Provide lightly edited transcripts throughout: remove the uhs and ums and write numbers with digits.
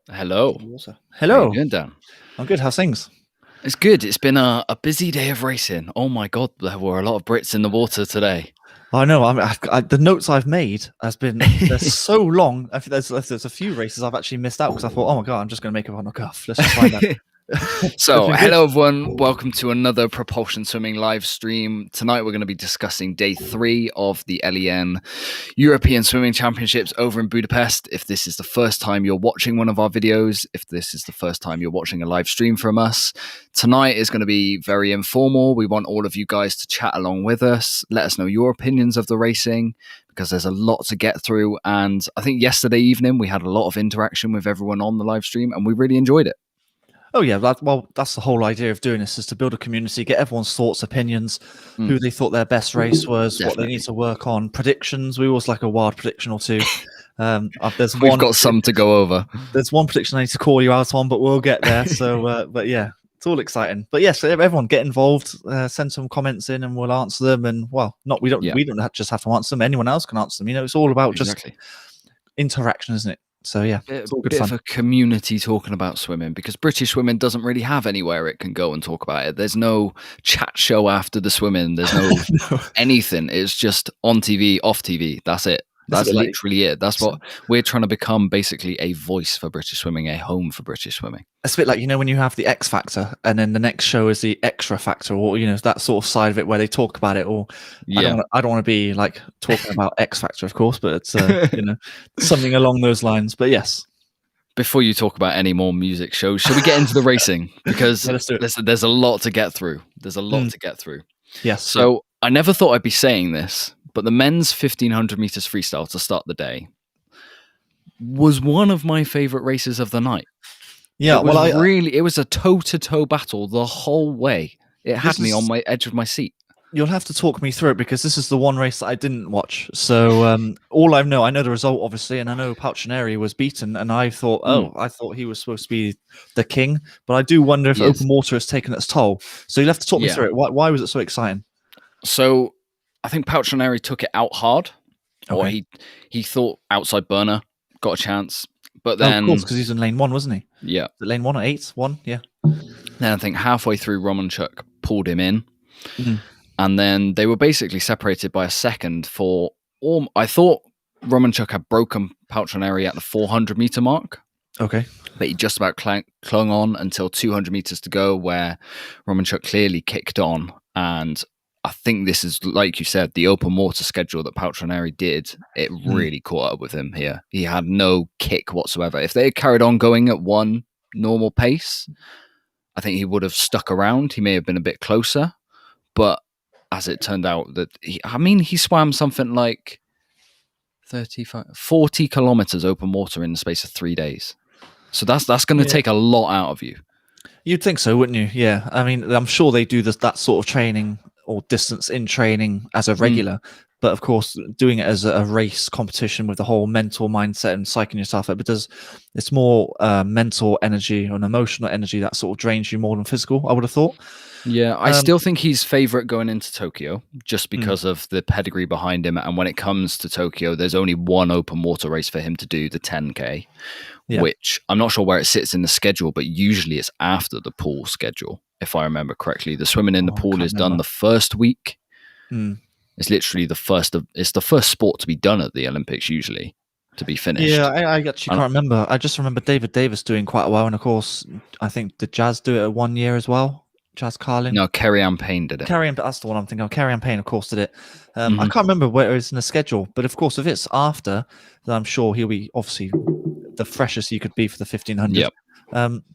Hello. How you Hello. doing, Dan? I'm good. How's things? It's good. It's been a busy day of racing. Oh my god, there were a lot of Brits in the water today. I know. The notes I've made they're so long. I think there's a few races I've actually missed out because I thought, oh my god, I'm just going to make it on a cuff. Let's just find out. So, hello everyone. Welcome to another Propulsion Swimming live stream. Tonight we're going to be discussing day 3 of the LEN European Swimming Championships over in Budapest. If this is the first time you're watching one of our videos, if this is the first time you're watching a live stream from us, tonight is going to be very informal. We want all of you guys to chat along with us. Let us know your opinions of the racing, because there's a lot to get through. And I think yesterday evening we had a lot of interaction with everyone on the live stream and we really enjoyed it. Oh yeah, that's the whole idea of doing this, is to build a community, get everyone's thoughts, opinions, who they thought their best race was, Definitely. what they need to work on, predictions. We always like a wild prediction or two. We've got some to go over. There's one prediction I need to call you out on, but we'll get there. So, but yeah, it's all exciting. But yes, everyone get involved. Send some comments in, and we'll answer them. And we don't just have to answer them. Anyone else can answer them. It's all about just interaction, isn't it? So yeah, it's all good bit fun. of a community talking about swimming, because British swimming doesn't really have anywhere it can go and talk about it. There's no chat show after the swimming. There's no anything. It's just on TV, off TV. That's it. That's literally it. That's what we're trying to become, basically a voice for British swimming, a home for British swimming. It's a bit like, when you have the X Factor and then the next show is the Extra Factor, or, that sort of side of it where they talk about it. Or I don't want to be like talking about X Factor, of course, but it's, something along those lines. But yes. Before you talk about any more music shows, should we get into the racing? Because there's a lot to get through. Yes. So I never thought I'd be saying this, but the men's 1500 meters freestyle to start the day was one of my favorite races of the night. Yeah, it was a toe-to-toe battle the whole way. It had me on my edge of my seat. You'll have to talk me through it, because this is the one race that I didn't watch. So all I know the result, obviously, and I know Palcineri was beaten, and I thought, I thought he was supposed to be the king. But I do wonder if open water has taken its toll. So you'll have to talk me through it. Why was it so exciting? So I think Palcineri took it out hard, or he thought outside burner, got a chance. But then, of course, because he's in lane 1, wasn't he? Yeah. Lane 1 or 8? 1, yeah. Then I think halfway through, Romanchuk pulled him in. And then they were basically separated by a second for I thought Romanchuk had broken Palcineri at the 400 meter mark. Okay. But he just about clung on until 200 meters to go, where Romanchuk clearly kicked on. And I think this is, like you said, the open water schedule that Palcineri did. It really caught up with him here. He had no kick whatsoever. If they had carried on going at one normal pace, I think he would have stuck around. He may have been a bit closer. But as it turned out, that he swam something like 40 kilometers open water in the space of 3 days. So that's going to take a lot out of you. You'd think so, wouldn't you? Yeah. I mean, I'm sure they do that sort of training or distance in training as a regular. But of course, doing it as a race competition with the whole mental mindset and psyching yourself up, because it's more mental energy and emotional energy that sort of drains you more than physical, I would have thought. Yeah, I still think he's favourite going into Tokyo, just because of the pedigree behind him. And when it comes to Tokyo, there's only one open water race for him to do, the 10K, which I'm not sure where it sits in the schedule, but usually it's after the pool schedule, if I remember correctly. The swimming in the pool is done the first week. It's literally the first sport to be done at the Olympics, usually, to be finished. Yeah, I actually can't remember. I just remember David Davis doing quite well. And of course, I think did Jazz do it 1 year as well? Jazz Carlin? No, Kerry-Ann Payne did it. That's the one I'm thinking of. Kerry-Ann Payne, of course, did it. I can't remember where it is in the schedule. But of course, if it's after, then I'm sure he'll be obviously the freshest he could be for the 1500. Yep.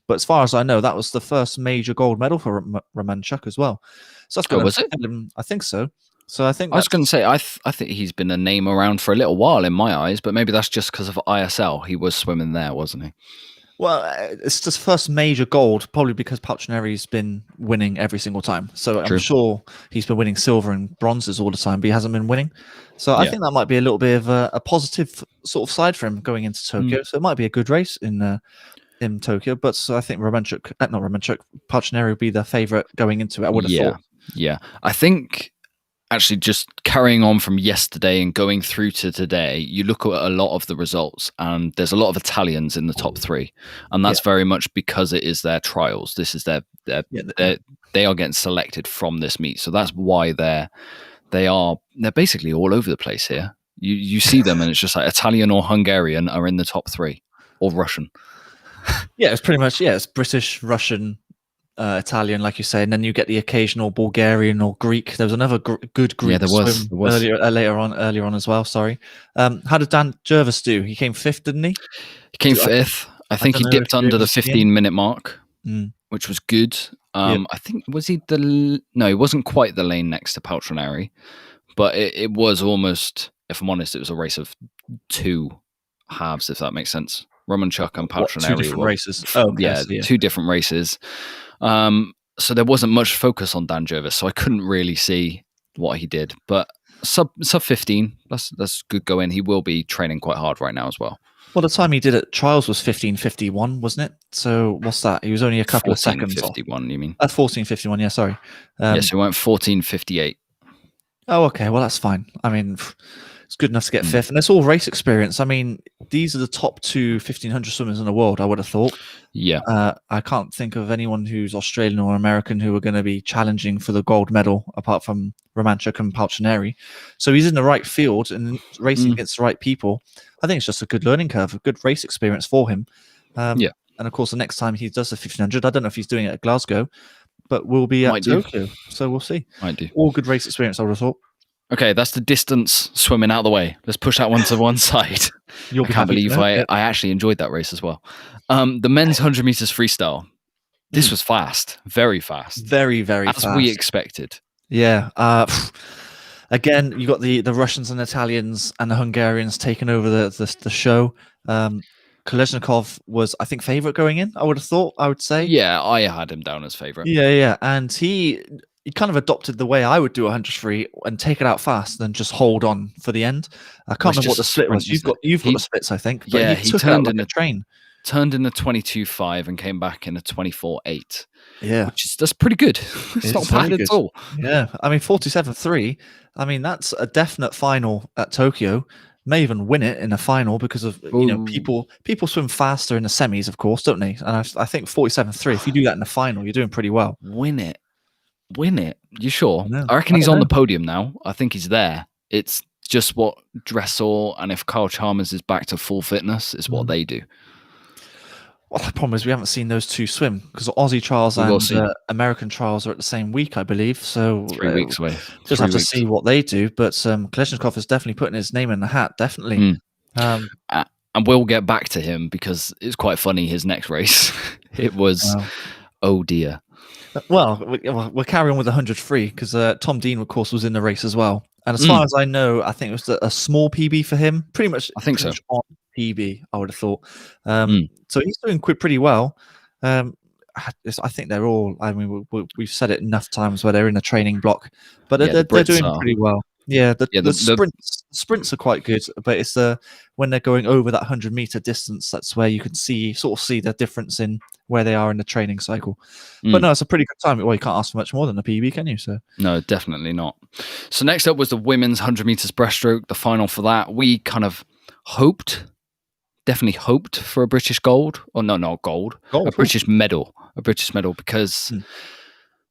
But as far as I know, that was the first major gold medal for Romanchuk as well. So that's good. Was it? I think so. So I think I was going to say, I think he's been a name around for a little while in my eyes, but maybe that's just because of ISL. He was swimming there, wasn't he? Well, it's his first major gold, probably because Palcineri's been winning every single time. So I'm sure he's been winning silver and bronzes all the time, but he hasn't been winning. So I think that might be a little bit of a positive sort of side for him going into Tokyo. So it might be a good race in Tokyo. But I think Palcineri would be the favourite going into it. I would have thought. Yeah. I think actually just carrying on from yesterday and going through to today, you look at a lot of the results, and there's a lot of Italians in the top 3, and that's very much because it is their trials. This is they are getting selected from this meet, so that's why they're basically all over the place here. You see them, and it's just like Italian or Hungarian are in the top 3, or Russian. Yeah, it's pretty much it's British, Russian, Italian, like you say, and then you get the occasional Bulgarian or Greek. There was another good Greek swim earlier on as well. Sorry. How did Dan Jervis do? He came 5th, didn't he? He came 5th. I think he dipped under the 15-minute mark, which was good. I think he wasn't quite the lane next to Paltrinari, but it was almost, if I'm honest, it was a race of 2 halves, if that makes sense. Romanchuk and Paltrinari. 2 different races. Oh, okay, 2 different races. So there wasn't much focus on Dan Jervis, so I couldn't really see what he did. But sub 15, that's good going. He will be training quite hard right now as well. Well, the time he did at trials was 15:51, wasn't it? So what's that? He was only a couple of seconds off. 14:51, you mean? That's 14:51. Yeah, sorry. So he went 14:58. Oh, okay. Well, that's fine. I mean, it's good enough to get 5th, and it's all race experience. I mean, these are the top 2 1500 swimmers in the world, I would have thought. Yeah. I can't think of anyone who's Australian or American who are going to be challenging for the gold medal, apart from Romanchuk and Paltrinari. So he's in the right field and racing against the right people. I think it's just a good learning curve, a good race experience for him. And of course, the next time he does the 1500, I don't know if he's doing it at Glasgow, but we'll be at Tokyo. So we'll see. Might do. All good race experience, I would have thought. Okay, that's the distance swimming out of the way. Let's push that one to one side. I can't believe I actually enjoyed that race as well. The men's 100 meters freestyle. This was fast, very fast. Very, very fast. As we expected. Yeah. Again, you got the Russians and Italians and the Hungarians taking over the show. Kolesnikov was, I think, favorite going in, I would have thought, I would say. Yeah, I had him down as favorite. Yeah. And he kind of adopted the way I would do a 100 free and take it out fast, then just hold on for the end. I can't remember what the split was. You've got the splits, I think. But he took turned it out like a train. Turned in a 22.5 and came back in a 24.8. Yeah, that's pretty good. It's not bad at all. Yeah, I mean 47.3. I mean that's a definite final at Tokyo. May even win it in a final because of people swim faster in the semis, of course, don't they? And I think 47.3. If you do that in the final, you're doing pretty well. Win it. You sure? No, I reckon he's on the podium now. I think he's there. It's just what Dressel and if Kyle Chalmers is back to full fitness is what they do. Well, the problem is we haven't seen those 2 swim because Aussie trials and American trials are at the same week, I believe. So 3 weeks away. Just have to see what they do. But Kolesnikov is definitely putting his name in the hat, definitely. And we'll get back to him because it's quite funny, his next race. It was, oh dear. Well, we'll carry on with the 100 free because Tom Dean, of course, was in the race as well. And as far as I know, I think it was a small PB for him. Pretty much, I think so. On PB, I would have thought. So he's doing pretty well. I think they're all. I mean, we've said it enough times where they're in a training block, but they're doing pretty well. Yeah, the sprints are quite good, but it's when they're going over that 100-meter distance, that's where you can sort of see the difference in where they are in the training cycle. But no, it's a pretty good time. Well, you can't ask for much more than a PB, can you? So no, definitely not. So next up was the women's 100 meters breaststroke, the final for that. We kind of definitely hoped for a British gold, or no, not gold, a British medal because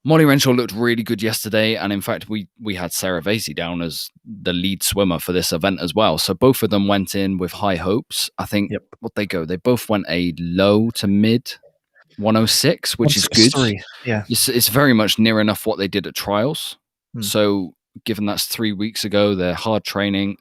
Molly Renshaw looked really good yesterday, and in fact, we had Sarah Vasey down as the lead swimmer for this event as well. So both of them went in with high hopes. I think they both went a low to mid 106, which is good. Yeah, it's very much near enough what they did at trials. So given that's 3 weeks ago, they're hard training.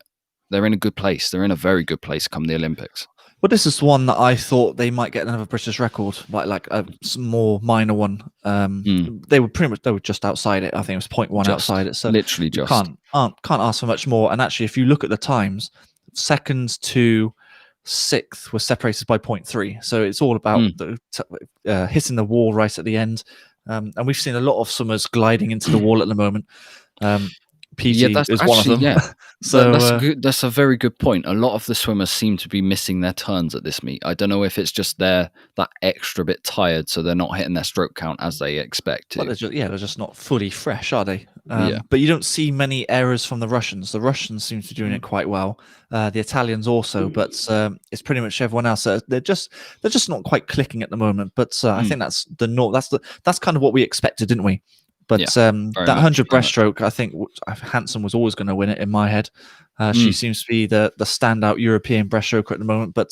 They're in a good place. They're in a very good place come the Olympics. Well, this is one that I thought they might get another British record, like a more minor one. They were just outside it. I think it was 0.1 outside it. So literally just can't ask for much more. And actually, if you look at the times, 2nd to 6th were separated by 0.3. So it's all about hitting the wall right at the end. And we've seen a lot of swimmers gliding into the wall at the moment. PG that's is actually, one of them. yeah. So That's good. That's a very good point. A lot of the swimmers seem to be missing their turns at this meet. I don't know if it's just they're that extra bit tired, so they're not hitting their stroke count as they expect well, to. they're just not fully fresh, are they? Yeah. But you don't see many errors from the Russians. The Russians seem to be doing it quite well. The Italians also, but it's pretty much everyone else. They're just not quite clicking at the moment. But I think that's that's kind of what we expected, didn't we? But that 100 breaststroke, I think Hansen was always going to win it in my head. She seems to be the standout European breaststroker at the moment. But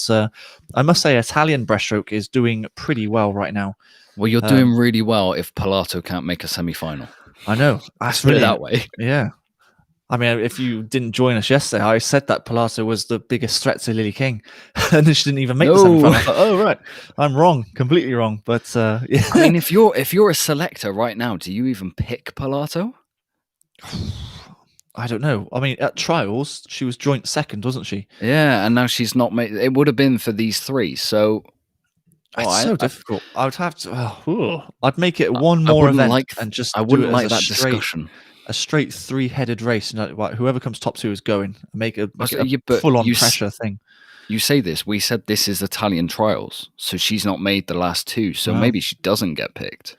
I must say, Italian breaststroke is doing pretty well right now. Well, you're doing really well if Pilato can't make a semi-final. I know. That's really that way. Yeah. I mean, if you didn't join us yesterday, I said that Pilato was the biggest threat to Lily King, and then she didn't even make the semi-final. I thought, oh right, I'm wrong, completely wrong. But yeah. I mean, if you're a selector right now, do you even pick Pilato? I don't know. I mean, at trials, she was joint second, wasn't she? Yeah, and now she's not made. It would have been for these three, so it's so difficult. I would have to. I'd make it one more event and just. I wouldn't like that discussion. A straight three-headed race, and whoever comes top two is going. Make a full-on pressure thing. You say this. We said this is Italian trials, so she's not made the last two. So maybe she doesn't get picked.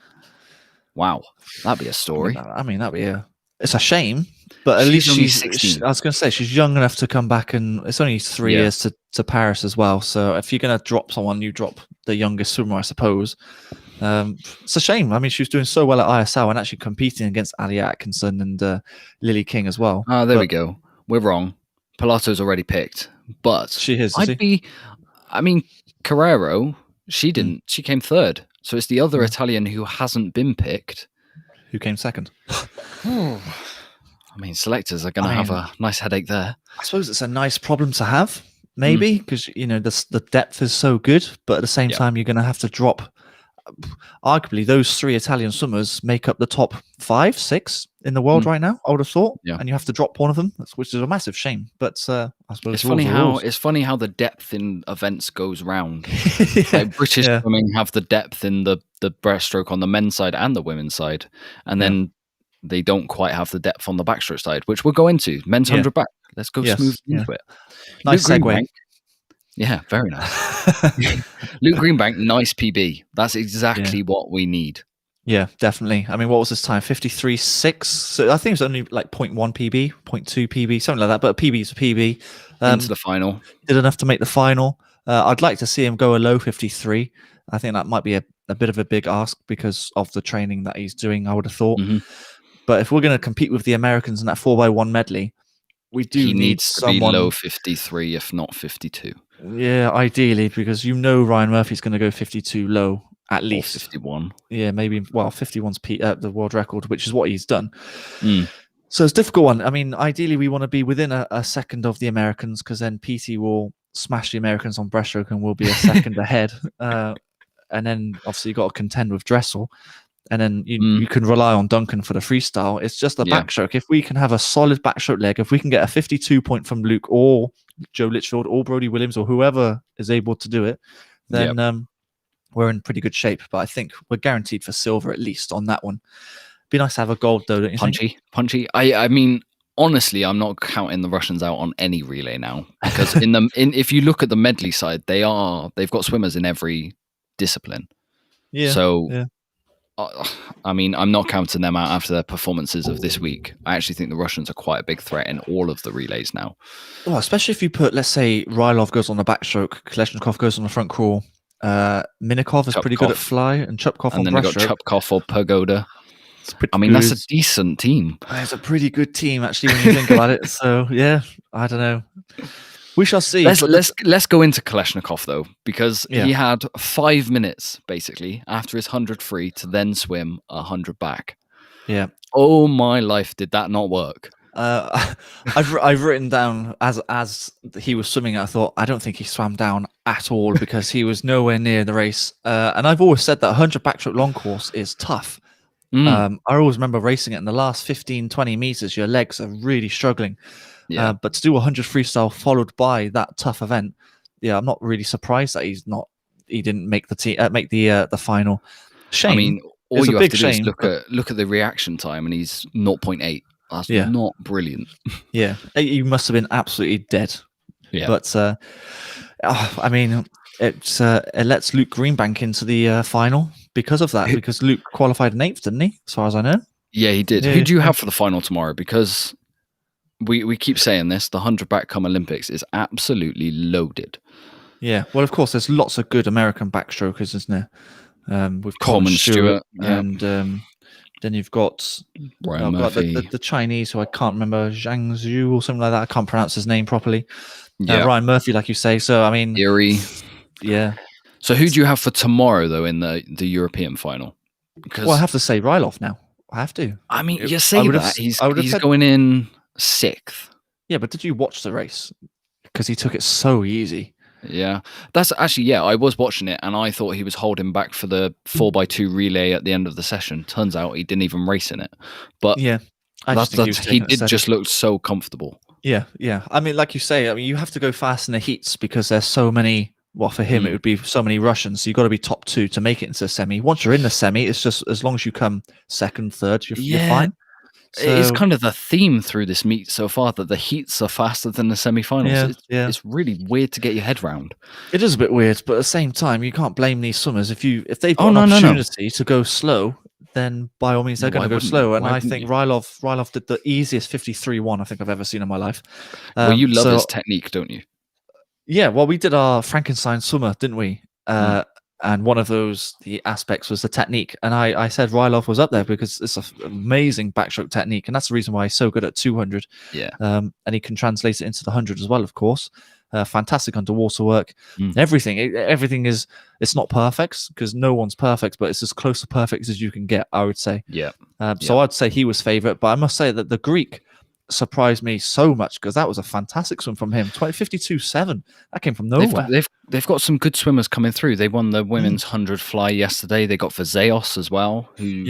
Wow, that'd be a story. I mean, that'd be it's a shame, but at least she's 16. I was going to say she's young enough to come back, and it's only 3 years to Paris as well. So if you're going to drop someone, you drop the youngest swimmer, I suppose. It's a shame. I mean, she was doing so well at ISL and actually competing against Ali Atkinson and Lily King as well. Oh, there we go. We're wrong. Pilato's already picked, but she is. I mean, Carrero. She didn't. She came third. So it's the other Italian who hasn't been picked. Who came second? I mean, selectors are going to have a nice headache there. I suppose it's a nice problem to have, maybe, because the depth is so good, but at the same time, you're going to have to drop. Arguably, those three Italian swimmers make up the top 5, 6 in the world right now. I would have thought, and you have to drop one of them, which is a massive shame. But I suppose it's funny how the depth in events goes round. Like British swimming have the depth in the breaststroke on the men's side and the women's side, and then they don't quite have the depth on the backstroke side, which we'll go into. Men's 100 back. Let's go smooth into it. Nice segue. Yeah, very nice. Luke Greenbank, nice PB. That's exactly what we need. Yeah, definitely. I mean, what was his time? 53.6. So I think it was only like 0.1 PB, 0.2 PB, something like that. But a PB is a PB. Into the final. Did enough to make the final. I'd like to see him go a low 53. I think that might be a bit of a big ask because of the training that he's doing, I would have thought. But if we're going to compete with the Americans in that 4x1 medley, he needs someone to be low 53, if not 52. Yeah, ideally, because Ryan Murphy's going to go 52 low at least. Or 51. Yeah, maybe. Well, 51's the world record, which is what he's done. So it's a difficult one. I mean, ideally, we want to be within a second of the Americans because then PT will smash the Americans on breaststroke and we'll be a second ahead. And then obviously you've got to contend with Dressel. And then you can rely on Duncan for the freestyle. It's just the backstroke. If we can have a solid backstroke leg, if we can get a 52 point from Luke or Joe Litchfield or Brody Williams or whoever is able to do it, then we're in pretty good shape. But I think we're guaranteed for silver at least on that one. Be nice to have a gold though, don't you think? Punchy. I mean, honestly, I'm not counting the Russians out on any relay now because if you look at the medley side, they've got swimmers in every discipline. Yeah. So. I mean, I'm not counting them out after their performances of this week. I actually think the Russians are quite a big threat in all of the relays now. Well, especially if you put, let's say, Rylov goes on the backstroke, Kaleshnikov goes on the front crawl, Minikov is pretty good at fly, and Chupkov on breaststroke. And then you've got Chupkov or Pagoda. That's a decent team. It's a pretty good team, actually, when you think about it. So, yeah, I don't know. We shall see. Let's go into Kaleshnikov though, because he had 5 minutes basically after his 100 free to then swim 100 back. Yeah. Oh my life, did that not work? I've written down as he was swimming. I thought I don't think he swam down at all because he was nowhere near the race. And I've always said that 100 backstroke long course is tough. I always remember racing it in the last 15, 20 meters. Your legs are really struggling. Yeah. But to do 100 freestyle followed by that tough event, I'm not really surprised that he didn't make the final. Shame. I mean, all you have to do is look at the reaction time, and he's 0.8. That's not brilliant. Yeah, you must have been absolutely dead. Yeah. But I mean, it lets Luke Greenbank into the final because of that. Because Luke qualified in 8th, didn't he? As far as I know. Yeah, he did. Who do you have for the final tomorrow? Because we keep saying this, the 100 back come Olympics is absolutely loaded. Yeah, well, of course, there's lots of good American backstrokers, isn't there? With Coleman Stewart, and then you've got Ryan Murphy, the Chinese, who I can't remember, Zhang Zhu or something like that. I can't pronounce his name properly. Ryan Murphy, like you say. So I mean, Erie. Yeah. So who do you have for tomorrow, though, in the European final? Because I have to say Rylov now. I have to. I mean, you say that he's going in 6th. Yeah, but did you watch the race? Because he took it so easy. Yeah, that's actually, I was watching it and I thought he was holding back for the 4x2 relay at the end of the session. Turns out he didn't even race in it. But yeah, he did just look so comfortable. Yeah. I mean, like you say, you have to go fast in the heats because there's so many. Well, for him, it would be so many Russians. So you've got to be top 2 to make it into the semi. Once you're in the semi, it's just as long as you come 2nd, 3rd, you're fine. So, it's kind of the theme through this meet so far that the heats are faster than the semi-finals. It's really weird to get your head round. It is a bit weird, but at the same time, you can't blame these swimmers. If they've got an opportunity to go slow, then by all means they're going to go slow. And I think Rylov did the easiest 53-1 I think I've ever seen in my life. Well, you love his technique, don't you? Yeah, well, we did our Frankenstein swimmer, didn't we? And one of the aspects was the technique. And I said Rylov was up there because it's an amazing backstroke technique. And that's the reason why he's so good at 200. Yeah. And he can translate it into the 100 as well, of course. Fantastic underwater work. Everything is, it's not perfect because no one's perfect, but it's as close to perfect as you can get, I would say. Yeah. So I'd say he was favorite. But I must say that the Greek surprised me so much because that was a fantastic swim from him. 52.7. That came from nowhere. They've got some good swimmers coming through. They won the women's 100 fly yesterday. They got Vazeos as well, who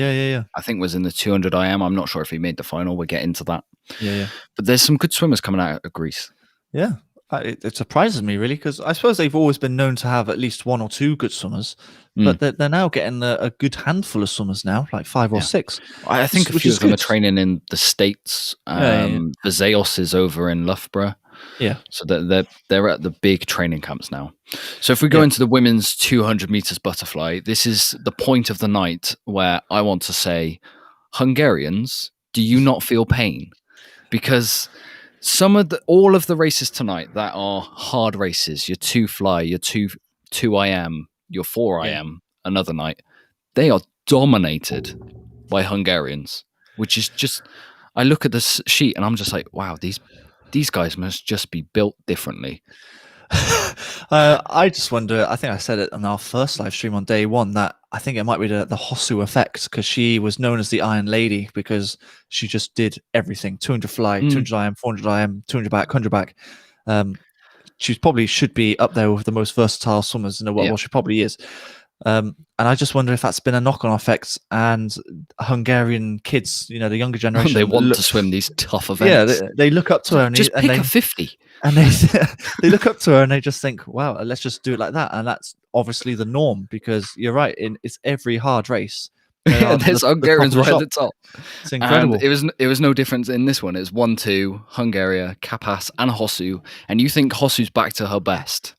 I think was in the 200 IM. I'm not sure if he made the final. We'll get into that. Yeah. But there's some good swimmers coming out of Greece. Yeah. It surprises me really because I suppose they've always been known to have at least 1 or 2 good swimmers, but they're now getting a good handful of swimmers now, like 5 or 6. I think a few of them are training in the States. Vazeos is over in Loughborough. Yeah. So they're at the big training camps now. So if we go into the women's 200 meters butterfly, this is the point of the night where I want to say, Hungarians, do you not feel pain? Because all of the races tonight that are hard races, your 2 fly, your 2 IM, your 4 IM, another night, they are dominated by Hungarians, which is just, I look at this sheet and I'm just like, wow, these guys must just be built differently. I just wonder, I think I said it on our first live stream on day 1 that I think it might be the Hosu effect because she was known as the Iron Lady because she just did everything. 200 fly, 200 IM, 400 IM, 200 back, 100 back. She probably should be up there with the most versatile swimmers in the world. Well, she probably is. And I just wonder if that's been a knock-on effect and Hungarian kids, the younger generation. They want to swim these tough events. Yeah, they look up to her. Just pick a 50. And they look up to her and they just think, wow, let's just do it like that. And that's obviously the norm because you're right. It's every hard race. There's Hungarians right at the top. It's incredible. And it was no difference in this one. It's 1-2, Hungary, Kapas and Hosu. And you think Hosu's back to her best?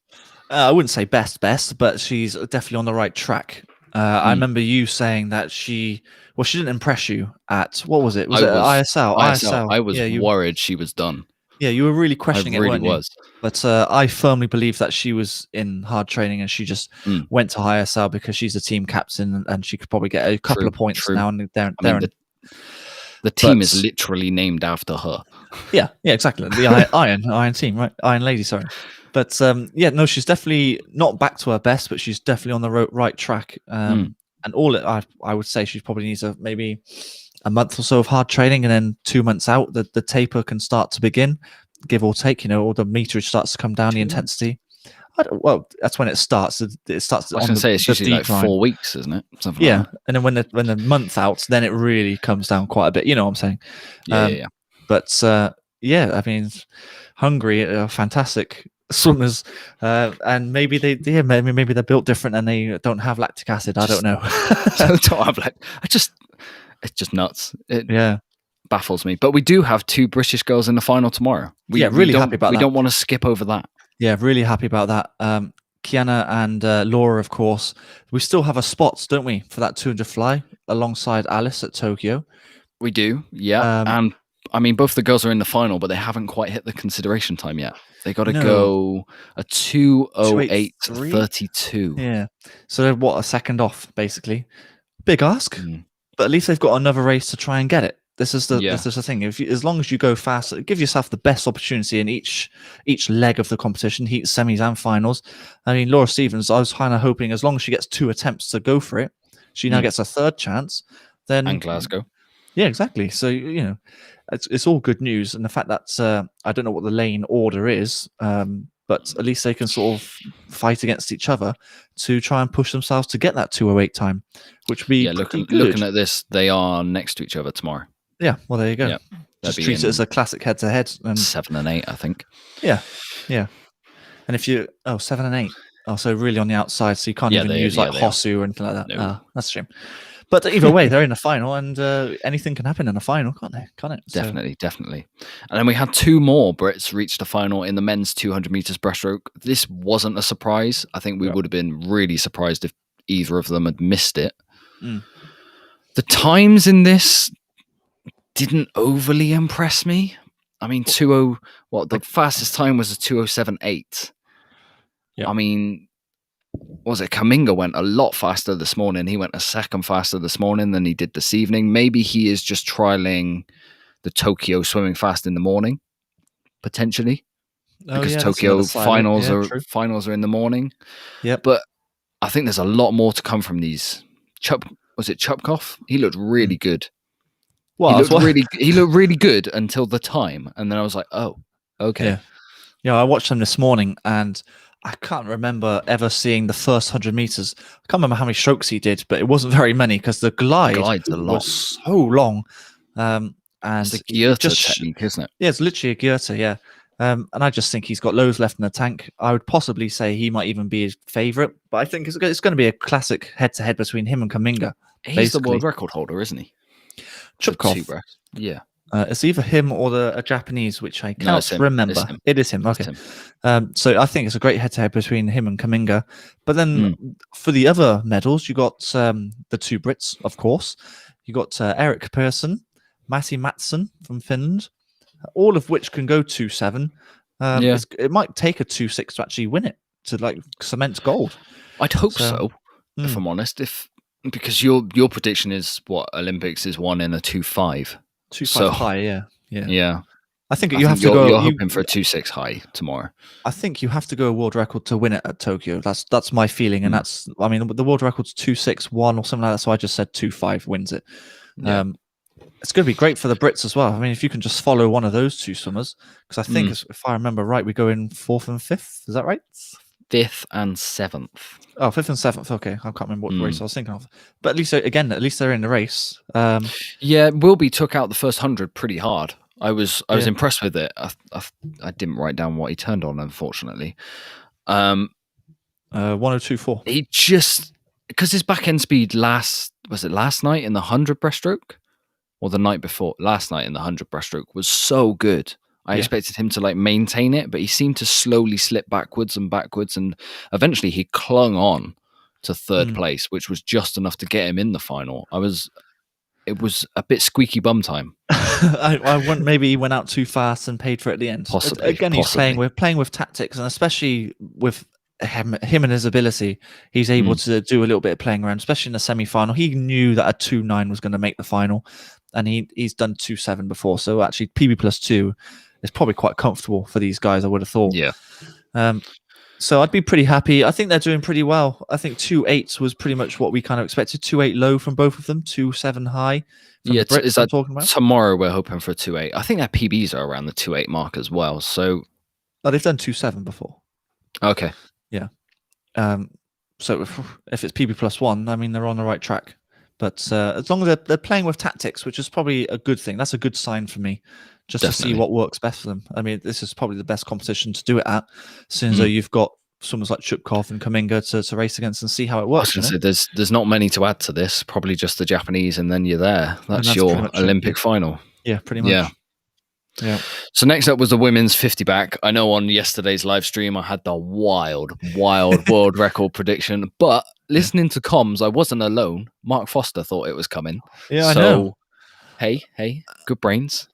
I wouldn't say best, but she's definitely on the right track. I remember you saying that she didn't impress you at, what was it? Was it ISL? I was worried she was done. Yeah, you were really questioning it, weren't you? Was. But I firmly believe that she was in hard training and she just went to ISL because she's a team captain and she could probably get a couple of points now and there. The team is literally named after her. Yeah, exactly. The Iron team, right? Iron Lady, sorry. But no, she's definitely not back to her best, but she's definitely on the right track. And I would say she probably needs maybe a month or so of hard training, and then 2 months out, the taper can start to begin, give or take. Or the meterage starts to come down, the intensity. Well, that's when it starts. It starts. I was going to say it's usually like 4 weeks, isn't it? Something like that. And then when the month out, then it really comes down quite a bit. You know what I'm saying? Yeah. But I mean, Hungary are fantastic swimmers, and maybe maybe they're built different and they don't have lactic acid. I don't know. Don't have it's just nuts. baffles me. But we do have 2 British girls in the final tomorrow. Really happy about that. We don't want to skip over that. Yeah, really happy about that. Kiana and Laura, of course. We still have a spot, don't we, for that 200 fly alongside Alice at Tokyo. We do, yeah. And I mean, both the girls are in the final, but they haven't quite hit the consideration time yet. They got to go a 2:08:32. Yeah. So they're a second off, basically. Big ask, but at least they've got another race to try and get it. This is the thing. As long as you go fast, give yourself the best opportunity in each leg of the competition, heats, semis, and finals. I mean, Laura Stevens, I was kind of hoping as long as she gets 2 attempts to go for it, she now gets a 3rd chance. Then and Glasgow. Yeah, exactly. So it's all good news, and the fact that I don't know what the lane order is, but at least they can sort of fight against each other to try and push themselves to get that 2:08 time, which would be looking at this, they are next to each other tomorrow. Yeah, well, there you go. Yeah, just treat it as a classic head-to-head. And 7 and 8, I think. Yeah. And if 7 and 8. Oh, so really on the outside, so you can't even use like Hosu or anything like that. No. That's a shame. But either way, they're in the final, and anything can happen in a final, can't it? Definitely. And then we had 2 more Brits reach the final in the men's 200 meters breaststroke. This wasn't a surprise. I think we would have been really surprised if either of them had missed it. The times in this didn't overly impress me. I mean, the fastest time was a 2:07:8. Yeah. I mean, was it Kaminga went a lot faster this morning? He went a second faster this morning than he did this evening. Maybe he is just trialing the Tokyo swimming fast in the morning, potentially, because Tokyo finals are in the morning. Yeah, but I think there's a lot more to come from these. Was it Chupkov? He looked really good. Well, he looked really good until the time, and then I was like, oh, okay. Yeah, I watched him this morning, and I can't remember ever seeing the first 100 meters. I can't remember how many strokes he did, but it wasn't very many because the glide was so long. And it's a Gyurta technique, isn't it? Yeah, it's literally a Gyurta, yeah. And I just think he's got loads left in the tank. I would possibly say he might even be his favourite, but I think it's going to be a classic head-to-head between him and Kaminga. He's the world record holder, isn't he? Chupkov. Yeah. It's either him or a Japanese, which I can't remember. It is him. Okay. So I think it's a great head-to-head between him and Kaminga. But then for the other medals, you got the 2 Brits, of course. You got Eric Persson, Matti Mattsson from Finland, all of which can go 2:07. It might take a 2:06 to actually win it, to cement gold. I'd hope so, if I'm honest. Because your prediction is what Olympics is 1 in a 2:05. 2:05 high, yeah. I think you have to go. You're hoping for a 2:06 high tomorrow. I think you have to go a world record to win it at Tokyo. That's my feeling, and the world record's 2:61 or something like that. So I just said 2:05 wins it. Yeah. It's going to be great for the Brits as well. I mean, if you can just follow one of those 2 swimmers, because I think if I remember right, we go in 4th and 5th. Is that right? 5th and 7th. Oh, 5th and 7th. Okay, I can't remember what race I was thinking of. But at least they're in the race. Wilby took out the first 100 pretty hard. I was impressed with it. I didn't write down what he turned on, unfortunately. 1:02.4. He just, because his back end speed last night in the 100 breaststroke, or the night before? Last night in the 100 breaststroke was so good. I expected him to maintain it, but he seemed to slowly slip backwards, and eventually he clung on to 3rd place, which was just enough to get him in the final. It was a bit squeaky bum time. Maybe he went out too fast and paid for it at the end. Possibly. Again, he's playing with tactics, and especially with him and his ability, he's able to do a little bit of playing around, especially in the semi-final. He knew that a 2:09 was going to make the final, and he's done 2:07 before. So actually, PB+2 is probably quite comfortable for these guys, I would have thought. Yeah. So I'd be pretty happy. I think they're doing pretty well. I think 2:08 was pretty much what we kind of expected. 2:08 low from both of them, 2:07 high. Yeah, is that talking about? Tomorrow we're hoping for a 2:08. I think their PBs are around the 2:08 mark as well. So, they've done 2:07 before. Okay. Yeah. So if it's PB+1, I mean they're on the right track. But as long as they're playing with tactics, which is probably a good thing. That's a good sign for me. Just to see what works best for them. I mean, this is probably the best competition to do it at, since you've got someone like Chupkov and Kaminga to race against and see how it works. I was going to say, there's not many to add to this. Probably just the Japanese, and then you're there. That's your Olympic final. Yeah, pretty Yeah. much. Yeah. So next up was the women's 50 back. I know on yesterday's live stream I had the wild world record prediction, but listening to comms, I wasn't alone. Mark Foster thought it was coming. Yeah, I know. Hey, good brains.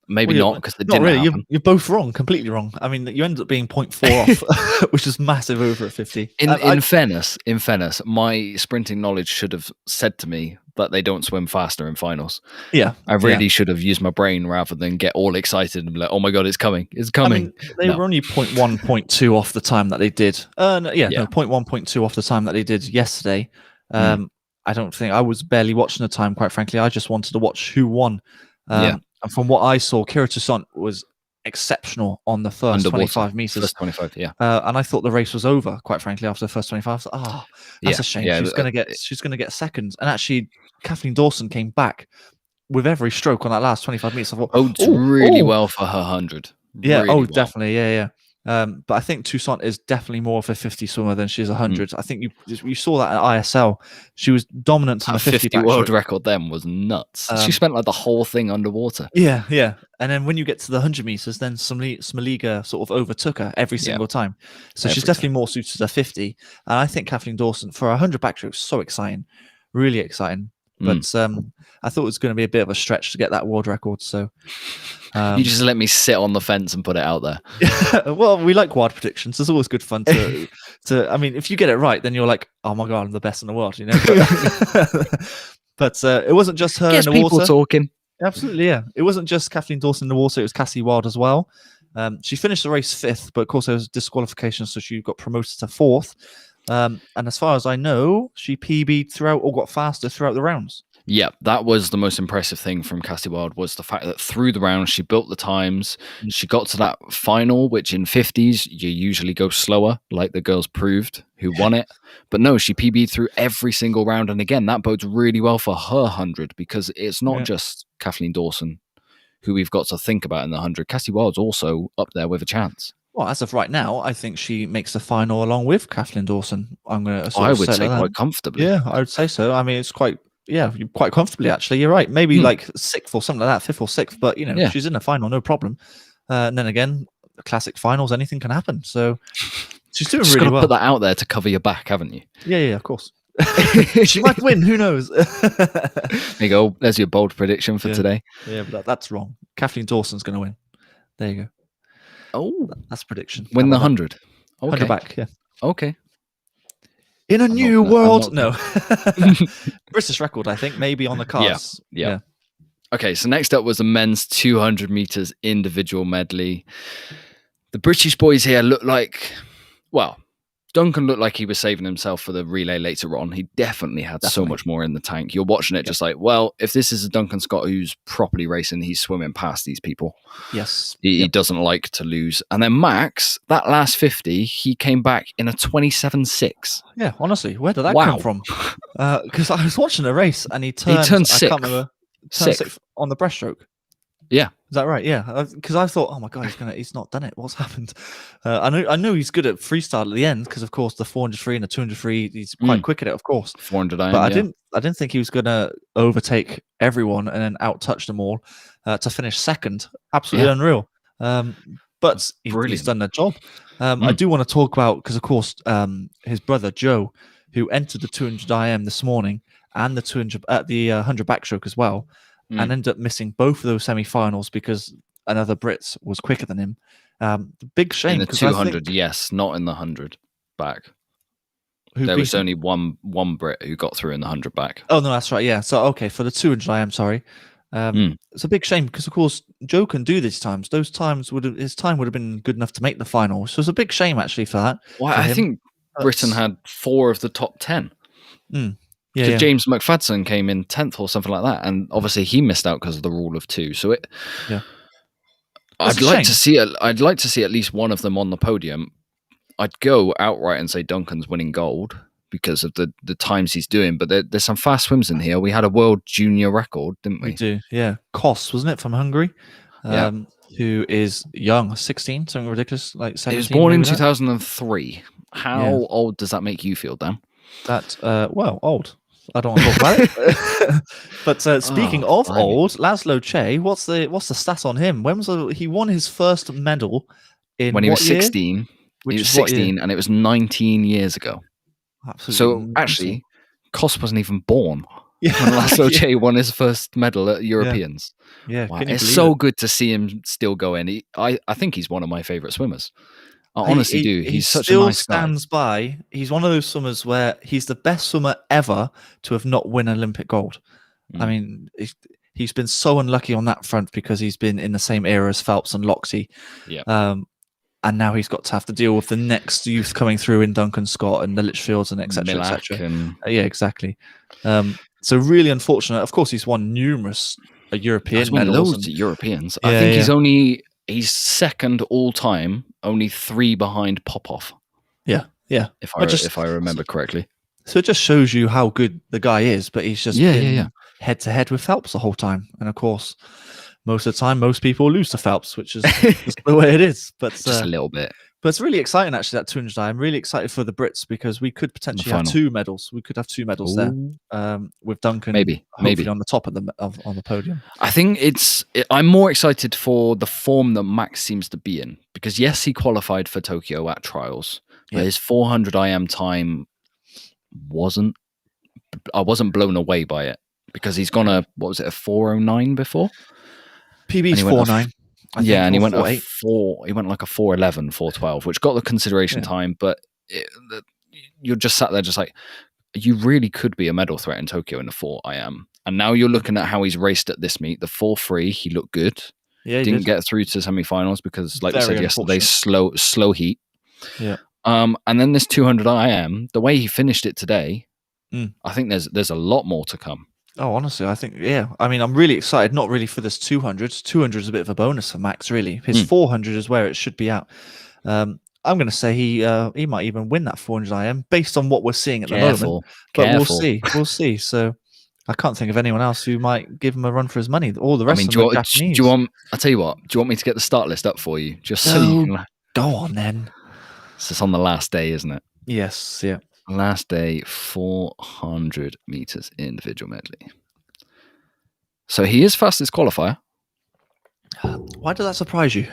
Maybe Well, not, because it not didn't really. happen. You're both wrong, completely wrong. I mean, you ended up being 0.4 off, which is massive over at 50. In fairness, my sprinting knowledge should have said to me that they don't swim faster in finals. Yeah, I really should have used my brain rather than get all excited and be like, "Oh my god, it's coming! It's coming!" I mean, they were only 0.1, 0.2 off the time that they did. No, 0.1, 0.2 off the time that they did yesterday. I don't think I was barely watching the time, quite frankly. I just wanted to watch who won. And from what I saw, Kira Toussaint was exceptional on the first 25 meters. First 25, yeah. And I thought the race was over, quite frankly, after the first 25. That's a shame. She's going to get second. And actually, Kathleen Dawson came back with every stroke on that last 25 meters. I thought, really well for her 100. Yeah. Really well. Definitely. Yeah. But I think Toussaint is definitely more of a 50 swimmer than she is 100. I think you saw that at ISL. She was dominant on the 50 world record then was nuts. She spent like the whole thing underwater. Yeah. And then when you get to the 100 meters, then Smaliga sort of overtook her every single time. So she's definitely more suited to 50. And I think Kathleen Dawson for 100 backstroke, so exciting, really exciting. But I thought it was going to be a bit of a stretch to get that world record. So you just let me sit on the fence and put it out there. Well, we like wild predictions. It's always good fun to. I mean, if you get it right, then you're like, oh my god, I'm the best in the world, you know. But it wasn't just her in the water. Talking. Absolutely, yeah. It wasn't just Kathleen Dawson in the water. It was Cassie Wild as well. She finished the race 5th, but of course there was disqualification, so she got promoted to 4th. And as far as I know, she PB'd throughout or got faster throughout the rounds. Yeah, that was the most impressive thing from Cassie Wild, was the fact that through the rounds she built the times. She got to that final, which in 50s you usually go slower, like the girls proved who won it. But no, she PB'd through every single round, and again that bodes really well for her 100, because it's not just Kathleen Dawson who we've got to think about in the 100. Cassie Wild's also up there with a chance. Well, as of right now, I think she makes the final along with Kathleen Dawson. I'm going to. I would say quite comfortably. Yeah, I would say so. I mean, it's quite comfortably, actually. You're right. Maybe like 6th or something like that, 5th or 6th. But, you know, she's in the final, no problem. And then again, classic finals, anything can happen. So she's doing really well. Put that out there to cover your back, haven't you? Yeah, of course. She might win. Who knows? There you go. There's your bold prediction for today. Yeah, but that's wrong. Kathleen Dawson's going to win. There you go. Oh, that's prediction. Win the 100. Okay. 100 back, yeah. Okay. In a new world. No. British record, I think, maybe on the cards. Yeah. Okay, so next up was the men's 200 meters individual medley. The British boys here look like, well, Duncan looked like he was saving himself for the relay later on. He definitely had so much more in the tank. You're watching it just like, well, if this is a Duncan Scott who's properly racing, he's swimming past these people. Yes. He doesn't like to lose. And then Max, that last 50, he came back in a 27.6. Yeah, honestly, where did that come from? Because I was watching the race and he turned 6th. I can't remember. Turned 6th on the breaststroke. Yeah. Is that right? Yeah. Because I thought, oh my god, he's not done it. What's happened? I know he's good at freestyle at the end, because of course the 400 free and the 200 free, he's quite quick at it, of course. 400 but I didn't think he was gonna overtake everyone and then out touch them all to finish second. Absolutely unreal. But he's done the job. I do want to talk about, because of course his brother Joe, who entered the 200 IM this morning and the 200 at the 100 backstroke as well. And ended up missing both of those semi-finals because another Brit was quicker than him. Big shame. In the 200, yes, not in the 100 back. There was only one Brit who got through in the 100 back. Oh, no, that's right, yeah. So, okay, for the 200, I am sorry. It's a big shame because, of course, Joe can do these times. His time would have been good enough to make the final. So it's a big shame, actually, for that. Well, I think Britain had 4 of the top 10. Yeah. James McFadden came in 10th or something like that, and obviously he missed out because of the rule of 2. So I'd like to see at least one of them on the podium. I'd go outright and say Duncan's winning gold because of the times he's doing, but there's some fast swims in here. We had a world junior record, didn't we? We do, yeah. Kos, wasn't it, from Hungary? Who is young, 16, something ridiculous, like 17. He was born in 2003. How old does that make you feel, Dan? Old. I don't want to talk about it. But speaking of blimey. old, Laszlo Che, what's the stat on him? He won his first medal in When he was what year? 16, Which he was is what year? 16, and it was 19 years ago. Absolutely So mental. actually, Kos wasn't even born Yeah. when Laszlo Che won his first medal at Europeans. Yeah, Wow, can you it's believe so it? good to see him still go in. I think he's one of my favorite swimmers. I He- honestly he, do. he He's such a still nice guy. stands by. He's one of those swimmers where he's the best swimmer ever to have not win Olympic gold. I mean, he's been so unlucky on that front because he's been in the same era as Phelps and Lochte. Yeah. And now he's got to have to deal with the next youth coming through in Duncan Scott and the Litchfields and etc. Milak etc. and Yeah, exactly. So really unfortunate. Of course, he's won numerous European he's won medals. loads of Europeans. Yeah, I think yeah. he's second all time, only 3 behind Popov, Yeah, yeah. if I remember correctly. So it just shows you how good the guy is, but he's just been head to head with Phelps the whole time. And of course, most of the time, most people lose to Phelps, which is just the way it is. But Just a little bit. But it's really exciting, actually, that 200. I'm really excited for the Brits because we could potentially have 2 medals. We could have 2 medals there with Duncan maybe on the top of on the podium. I think I'm more excited for the form that Max seems to be in because yes, he qualified for Tokyo at trials, but his 400 IM time I wasn't blown away by it because he's gone a 409 before. PB's 4.9. Yeah, and he went like a 411, 412, which got the consideration time, but you're just sat there just like, you really could be a medal threat in Tokyo in the 4 IM. And now you're looking at how he's raced at this meet, the 4.3, he looked good. Yeah, he didn't get through to semi-finals because, like we said yesterday, unfortunate. slow heat. Yeah. And then this 200 IM, the way he finished it today, I think there's a lot more to come. Oh, honestly, I think, I mean, I'm really excited, not really for this 200. 200 is a bit of a bonus for Max, really. His 400 is where it should be at. I'm going to say he might even win that 400 IM based on what we're seeing at the moment. But we'll see. We'll see. So I can't think of anyone else who might give him a run for his money. All the rest of them are Japanese. I'll tell you what, do you want me to get the start list up for you? Just so you can... Go on, then. So it's on the last day, isn't it? Yes, yeah. Last day, 400 meters individual medley. So he is fastest qualifier. Why does that surprise you?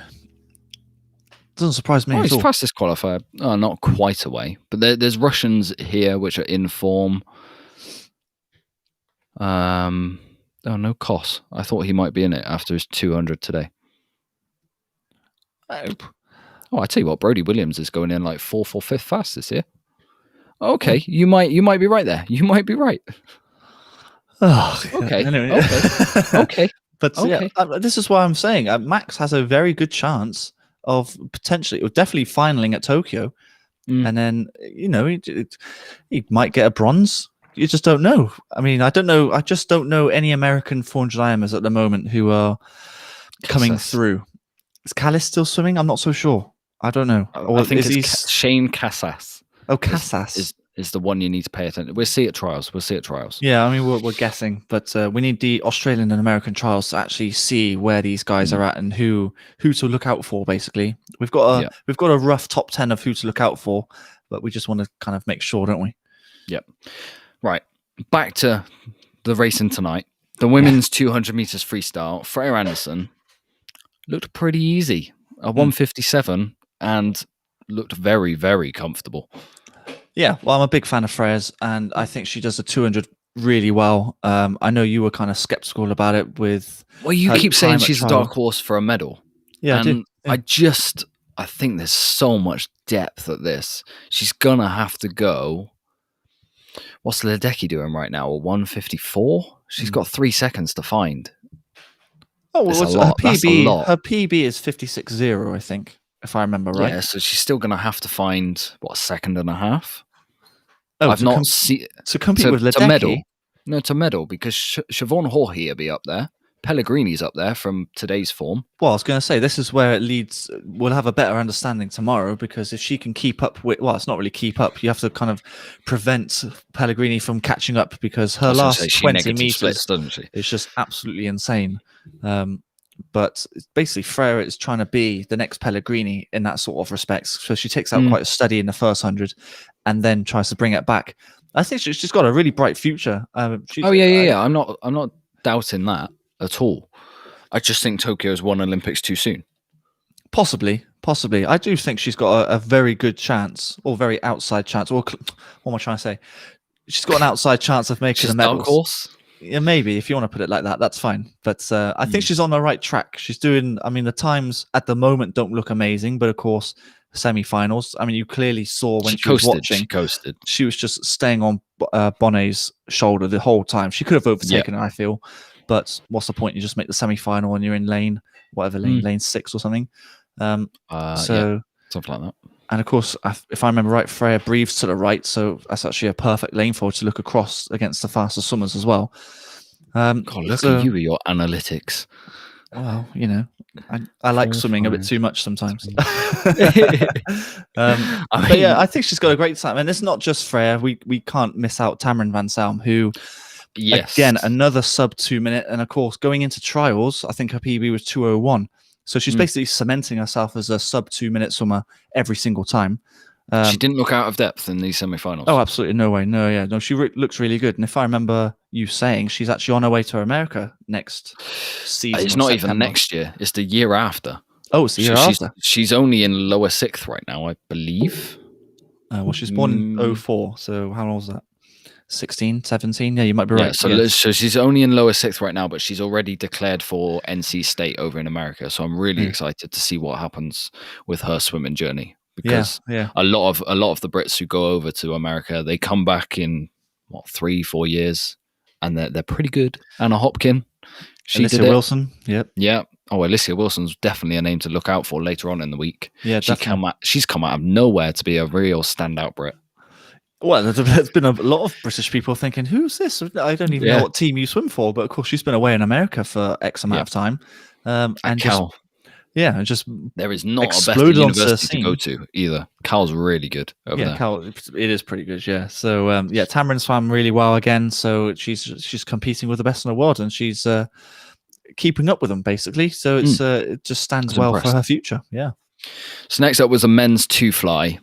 Doesn't surprise me at all. He's fastest qualifier. Oh, not quite away, but there's Russians here which are in form. No Kos. I thought he might be in it after his 200 today. Oh, I tell you what, Brody Williams is going in like 4th or 5th fastest here. Okay, you might be right there. You might be right. Oh, okay. Anyway. Okay. But this is why I'm saying Max has a very good chance of definitely finaling at Tokyo, and then he might get a bronze. You just don't know. I mean, I don't know. I just don't know any American 400 IMers at the moment who are coming through. Is Callis still swimming? I'm not so sure. I don't know. I think it's Shane Casas. Oh, Casas is the one you need to pay attention. We'll see at trials. Yeah, I mean, we're guessing, but we need the Australian and American trials to actually see where these guys are at and who to look out for. Basically, we've got a rough top 10 of who to look out for, but we just want to kind of make sure, don't we? Yep. Right. Back to the racing tonight. The women's 200 meters freestyle. Freya Anderson looked pretty easy. A 157 and looked very, very comfortable. Yeah, well, I'm a big fan of Freya's, and I think she does the 200 really well. I know you were kind of skeptical about it with... Well, you keep saying she's a dark horse for a medal. Yeah, I do. Yeah. I think there's so much depth at this. She's going to have to go... What's Ledecky doing right now? A 154? She's got 3 seconds to find. Oh, well, her PB is 56.0, I think, if I remember right. Yeah, so she's still going to have to find, a second and a half? Oh, I've not seen... To compete with Ledecky? To medal. No, to medal, because Siobhan Jorge will be up there. Pellegrini's up there from today's form. Well, I was going to say, this is where it leads... We'll have a better understanding tomorrow, because if she can keep up with... Well, it's not really keep up. You have to kind of prevent Pellegrini from catching up, because her last 20 meters splits, doesn't she? is just absolutely insane. But basically, Freya is trying to be the next Pellegrini in that sort of respects. So she takes out quite a study in the first 100 and then tries to bring it back. I think she's got a really bright future. Oh yeah. I'm not doubting that at all. I just think Tokyo's won Olympics too soon. Possibly. I do think she's got a very good chance, or very outside chance. Or what am I trying to say? She's got an outside chance of making She's a medal. dark horse. Yeah, maybe if you want to put it like that, that's fine. But I think she's on the right track. She's doing. I mean, the times at the moment don't look amazing, but of course, semi-finals. I mean, you clearly saw when she was watching. She coasted. She was just staying on Bonnet's shoulder the whole time. She could have overtaken it, I feel. But what's the point? You just make the semi-final and you're in lane 6 or something. Something like that. And of course, if I remember right, Freya breathes to the right, so that's actually a perfect lane for her to look across against the faster swimmers as well. God, look at you with your analytics. Well, you know, I like swimming a bit too much sometimes. But yeah, I think she's got a great time, and it's not just Freya. We can't miss out Tamron Van Salm, who, again, another sub 2 minute, and of course, going into trials, I think her PB was 2:01. So she's basically cementing herself as a sub 2 minute swimmer every single time. She didn't look out of depth in these semi-finals. Oh, absolutely. No way. No, she looks really good. And if I remember you saying, she's actually on her way to America next season. It's not even next year. It's the year after. Oh, it's the year after. She's only in lower 6th right now, I believe. Well, she's born in 2004. So how old was that? 16, 17? Yeah, you might be right. So she's only in lower 6th right now, but she's already declared for NC State over in America. So I'm really excited to see what happens with her swimming journey. Because a lot of the Brits who go over to America, they come back in 3-4 years, and they're pretty good. Anna Hopkin, Alicia Wilson, yeah. Oh, Alicia Wilson's definitely a name to look out for later on in the week. Yeah, she's come out of nowhere to be a real standout Brit. Well, there's been a lot of British people thinking, "Who's this? I don't even know what team you swim for." But of course, she's been away in America for X amount of time, and Cal. Just there is not a better university to go to either. Cal's really good over there. Cal, it is pretty good. Yeah. So Tamron swam really well again. So she's competing with the best in the world, and she's keeping up with them basically. So it just stands well for her future. Yeah. So next up was a men's 2 fly.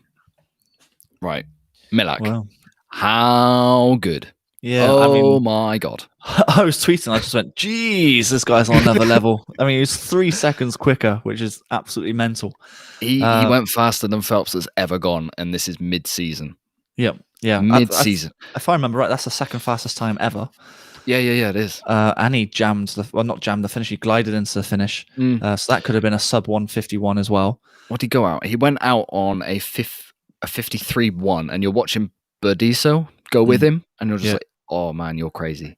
Right, Milak. Wow. How good. Yeah, oh my God. I was tweeting, I just went, geez, this guy's on another level. I mean, he's 3 seconds quicker, which is absolutely mental. He went faster than Phelps has ever gone, and this is mid-season. Yeah. Mid-season. If I remember right, that's the second fastest time ever. Yeah, it is. And he not jammed the finish, he glided into the finish. So that could have been a sub 151 as well. What did he go out? He went out on a 53-1, and you're watching Burdiso go with him, and you're just like, oh man, you're crazy.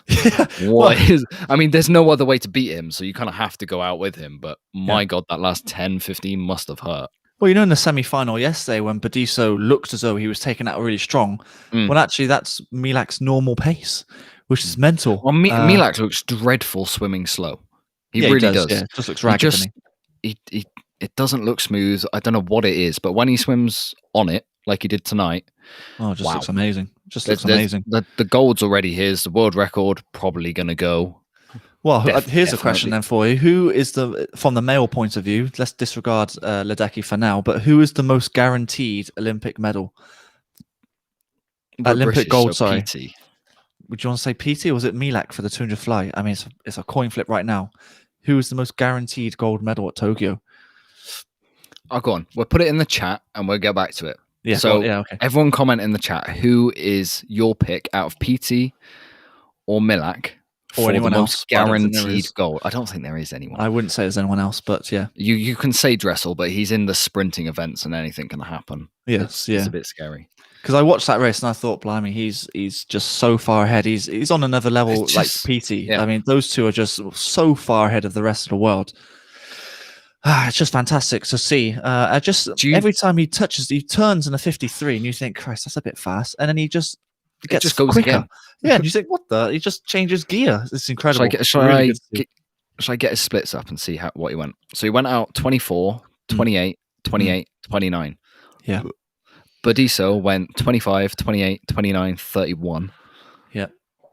I mean, there's no other way to beat him, so you kind of have to go out with him, but my God, that last 10-15 must have hurt. Well, in the semi-final yesterday when Burdiso looked as though he was taking out really strong, well, actually, that's Milak's normal pace, which is mental. Well, Milak looks dreadful swimming slow. He really does. Yeah, it just looks ragged. It doesn't look smooth. I don't know what it is, but when he swims on it, like he did tonight, it just looks amazing. Looks amazing. The gold's already his. The world record probably going to go. Well, here's a question then for you. Who is from the male point of view, let's disregard Ledecky for now, but who is the most guaranteed Olympic medal? Olympic gold, sorry. PT. Would you want to say PT or was it Milak for the 200 fly? I mean, it's a coin flip right now. Who is the most guaranteed gold medal at Tokyo? Oh, go on. We'll put it in the chat and we'll get back to it. Yeah. So okay. Everyone comment in the chat. Who is your pick out of PT or Milak or anyone the else most guaranteed gold? I don't think there is anyone. I wouldn't say there's anyone else, but yeah. You can say Dressel, but he's in the sprinting events and anything can happen. Yes, it's a bit scary. Because I watched that race and I thought, blimey, he's just so far ahead. He's on another level like PT. Yeah. I mean, those two are just so far ahead of the rest of the world. It's just fantastic to see. Every time he turns in a 53, and you think, Christ, that's a bit fast, and then he just goes quicker. Again. Yeah, and you think, what the? He just changes gear. It's incredible. Shall I get his splits up and see what he went? So he went out 24, 28, 28, 29. Yeah. Burdiso went 25, 28, 29, 31. Yeah.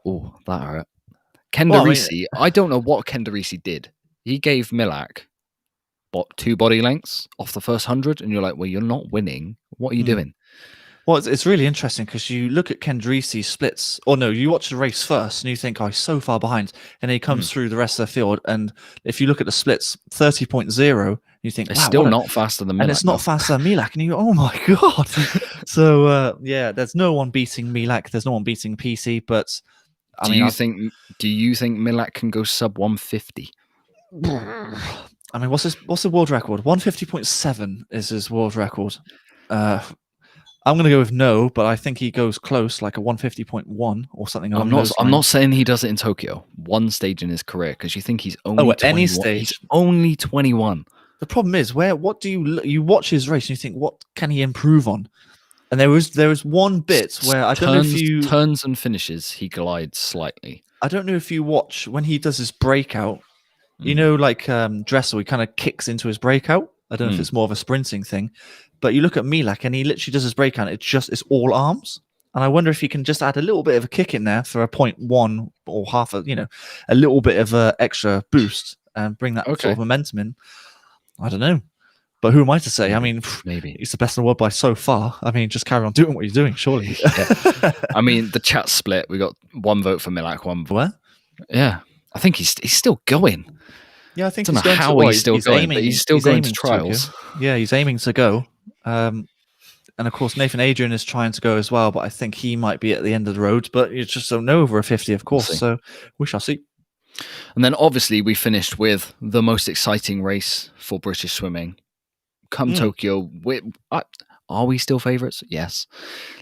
Oh, that hurt. Kenderisi, I don't know what Kenderisi did. He gave Milak 2 body lengths off the first 100, and you're like, well, you're not winning. What are you doing? Well, it's really interesting because you look at Kendrisi's splits, or no, you watch the race first and you think, oh, he's so far behind. And he comes through the rest of the field. And if you look at the splits, 30.0, you think, It's wow, still not faster than Milak. And it's not faster than Milak. And you go, oh my God. So, yeah, there's no one beating Milak. There's no one beating PC. But do you think Milak can go sub 150? I mean, what's the world record? 150.7 is his world record. I'm going to go with no, but I think he goes close, like a 150.1 or something. I'm not saying he does it in Tokyo. One stage in his career, because you think he's only at any stage. He's only 21. The problem is, what do you watch his race and you think, what can he improve on? And there was one bit where I don't know if you turns and finishes, he glides slightly. I don't know if you watch when he does his breakout. You know, like Dressel, he kind of kicks into his breakout. I don't know if it's more of a sprinting thing. But you look at Milak and he literally does his breakout. It's all arms. And I wonder if he can just add a little bit of a kick in there for a 0.1 or half a little bit of a extra boost and bring that sort of momentum in. I don't know. But who am I to say? I mean, maybe he's the best in the world by so far. I mean, just carry on doing what you're doing, surely. Yeah. I mean, the chat split. We got one vote for Milak, one vote. What? Yeah. I think he's still going. Yeah, I think he's going how he's still going, but he's still going to trials. Yeah, he's aiming to go. And of course, Nathan Adrian is trying to go as well, but I think he might be at the end of the road. But you just don't know over a 50, of course. So we shall see. And then obviously we finished with the most exciting race for British swimming. Come Tokyo, are we still favourites? Yes.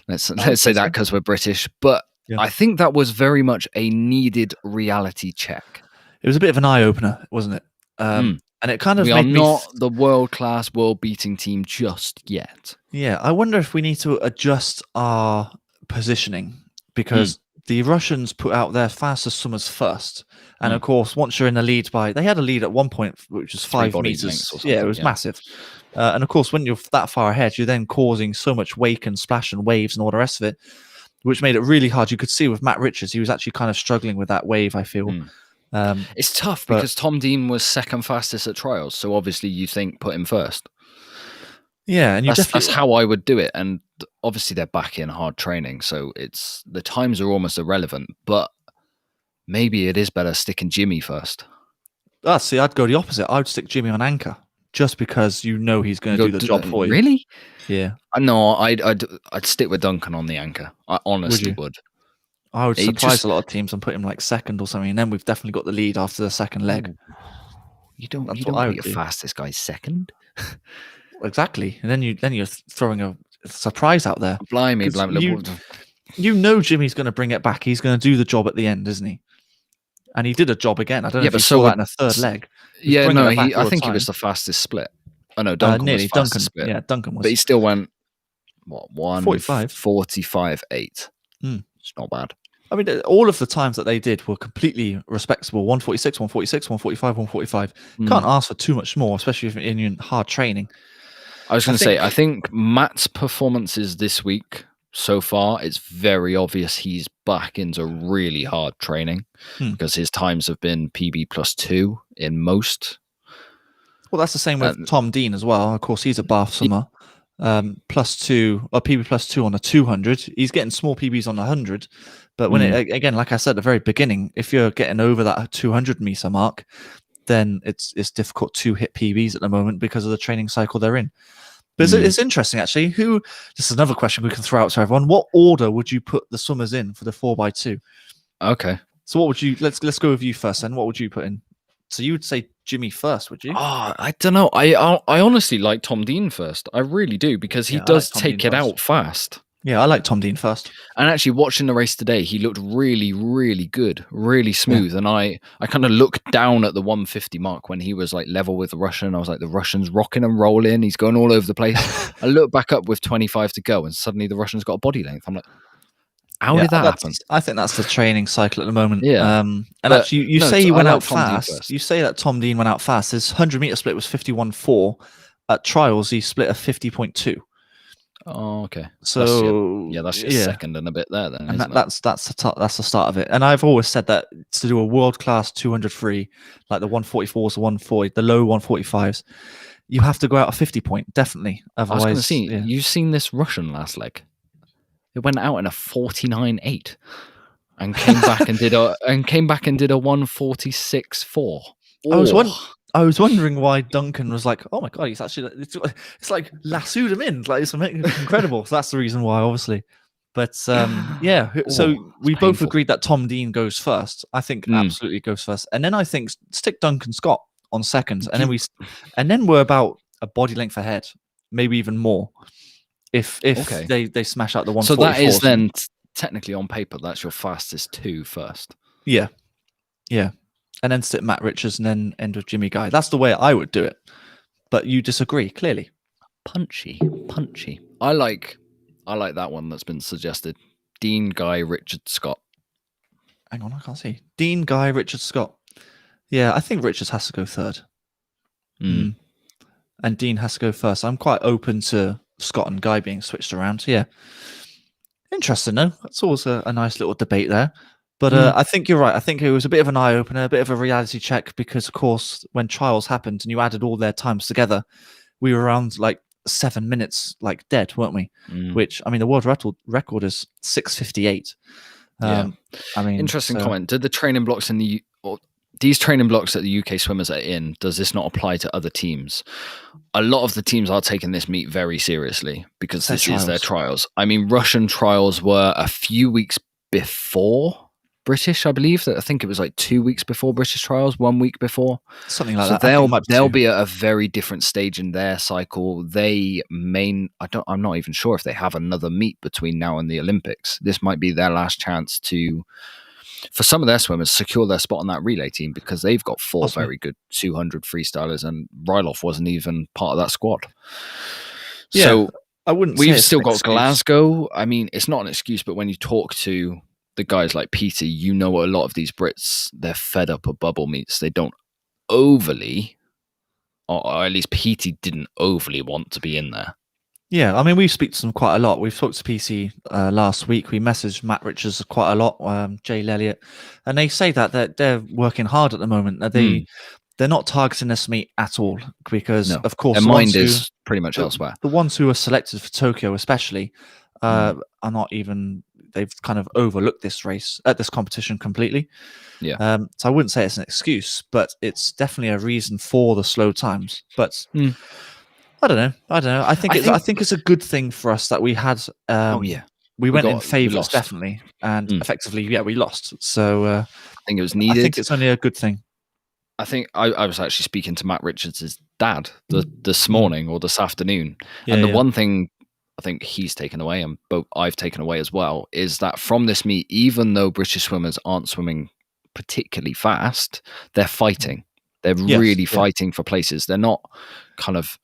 Let's say that because we're British. But I think that was very much a needed reality check. It was a bit of an eye-opener, wasn't it? And it kind of made me... We are not the world-class, world-beating team just yet. Yeah, I wonder if we need to adjust our positioning, because the Russians put out their fastest swimmers first. And of course, once you're in the lead they had a lead at one point, which was 5 meters. Yeah, it was massive. And of course, when you're that far ahead, you're then causing so much wake and splash and waves and all the rest of it, which made it really hard. You could see with Matt Richards, he was actually kind of struggling with that wave, I feel. It's tough because Tom Dean was second fastest at trials, so obviously you think put him first. Yeah, and that's how I would do it. And obviously they're back in hard training, so the times are almost irrelevant. But maybe it is better sticking Jimmy first. See, I'd go the opposite. I'd stick Jimmy on anchor just because he's going to do the job for you. Really? Yeah. No, I'd stick with Duncan on the anchor. I honestly would. I would surprise a lot of teams and put him like second or something, and then we've definitely got the lead after the second leg. You don't put your fastest guy second. Exactly, and then you're throwing a surprise out there. Blimey. You know Jimmy's going to bring it back. He's going to do the job at the end, isn't he? And he did a job again. I don't know if you saw that in a third leg. I think he was the fastest split. Oh no, Duncan was fastest split. Yeah, Duncan was. But he still went 45.8. It's not bad. I mean, all of the times that they did were completely respectable. 146, 146, 145, 145. Can't ask for too much more, especially if in hard training. I was going to say, I think Matt's performances this week so far, it's very obvious he's back into really hard training because his times have been PB +2 in most. Well, that's the same with Tom Dean as well. Of course, he's a Bath swimmer. +2 or PB +2 on a 200. He's getting small PBs on 100. But when again, like I said at the very beginning, if you're getting over that 200 meter mark, then it's difficult to hit PBs at the moment because of the training cycle they're in. But it's interesting, actually. This is another question we can throw out to everyone. What order would you put the swimmers in for the 4x2? Okay. So what would you? Let's go with you first. Then what would you put in? So you would say Jimmy first, would you? Oh, I don't know. I honestly like Tom Dean first. I really do, because he does take it out fast. Yeah, I like Tom Dean first. And actually, watching the race today, he looked really, really good, really smooth. Yeah. And I kind of looked down at the 150 mark when he was like level with the Russian. I was like, the Russian's rocking and rolling. He's going all over the place. I looked back up with 25 to go, and suddenly the Russian's got a body length. I'm like, how did that happen? I think that's the training cycle at the moment. Yeah. And actually, you say he went out fast. You say that Tom Dean went out fast. His 100 meter split was 51.4. At trials, he split a 50.2. Oh, okay. So that's just second and a bit there then. And that's the start of it. And I've always said that to do a world class 200 free, like the 144s, the 140, the low 145s, you have to go out a 50 point, definitely. Otherwise, I was going to see. You've seen this Russian last leg. It went out in a 49.8 and came back and did a 1:46.4. I was wondering why Duncan was like, oh my god, he's actually it's like lassoed him in, like it's incredible. So that's the reason why, obviously. But yeah, so we both agreed that Tom Dean goes first. I think absolutely goes first, and then I think stick Duncan Scott on second, and then we're about a body length ahead, maybe even more. If they smash out the 144. So that is then technically on paper that's your fastest 2 first. Yeah. And then sit Matt Richards and then end with Jimmy Guy. That's the way I would do it. But you disagree, clearly. Punchy. I like that one that's been suggested. Dean, Guy, Richard, Scott. Hang on, I can't see. Dean, Guy, Richard, Scott. Yeah, I think Richards has to go third. And Dean has to go first. I'm quite open to Scott and Guy being switched around. Yeah. Interesting, though. That's always a nice little debate there. But I think you're right. I think it was a bit of an eye-opener, a bit of a reality check because, of course, when trials happened and you added all their times together, we were around like 7 minutes like dead, weren't we? Which, I mean, the world record is 6:58. Yeah. I mean, interesting comment. Did the training blocks these training blocks that the UK swimmers are in, does this not apply to other teams? A lot of the teams are taking this meet very seriously because this is their trials. I mean, Russian trials were a few weeks before British, I believe. I think it was like 2 weeks before British trials, 1 week before. Something like that. They'll be at a very different stage in their cycle. I'm not even sure if they have another meet between now and the Olympics. This might be their last chance to, for some of their swimmers, secure their spot on that relay team because they've got 4 very good 200 freestylers and Ryloff wasn't even part of that squad. Yeah, so I wouldn't. We've still got Glasgow. I mean, it's not an excuse, but when you talk to the guys like Peter, you know, a lot of these Brits, they're fed up of bubble meets. They don't overly, or at least Petey didn't overly want to be in there. Yeah, I mean, we speak to them quite a lot. We've talked to PC last week. We messaged Matt Richards quite a lot, Jay Elliott, and they say that they're working hard at the moment. They're not targeting this meet at all because, of course, their mind is pretty much elsewhere. The ones who are selected for Tokyo, especially, are not even. They've kind of overlooked this race at this competition completely. Yeah. So I wouldn't say it's an excuse, but it's definitely a reason for the slow times. But I don't know. I think it's a good thing for us that we had. We went in favourites definitely, and effectively, we lost. So I think it was needed. I think it's only a good thing. I think I was actually speaking to Matt Richards' dad this morning or this afternoon, and the one thing I think he's taken away, and I've taken away as well, is that from this meet, even though British swimmers aren't swimming particularly fast, they're fighting. They're really fighting for places. They're not kind of,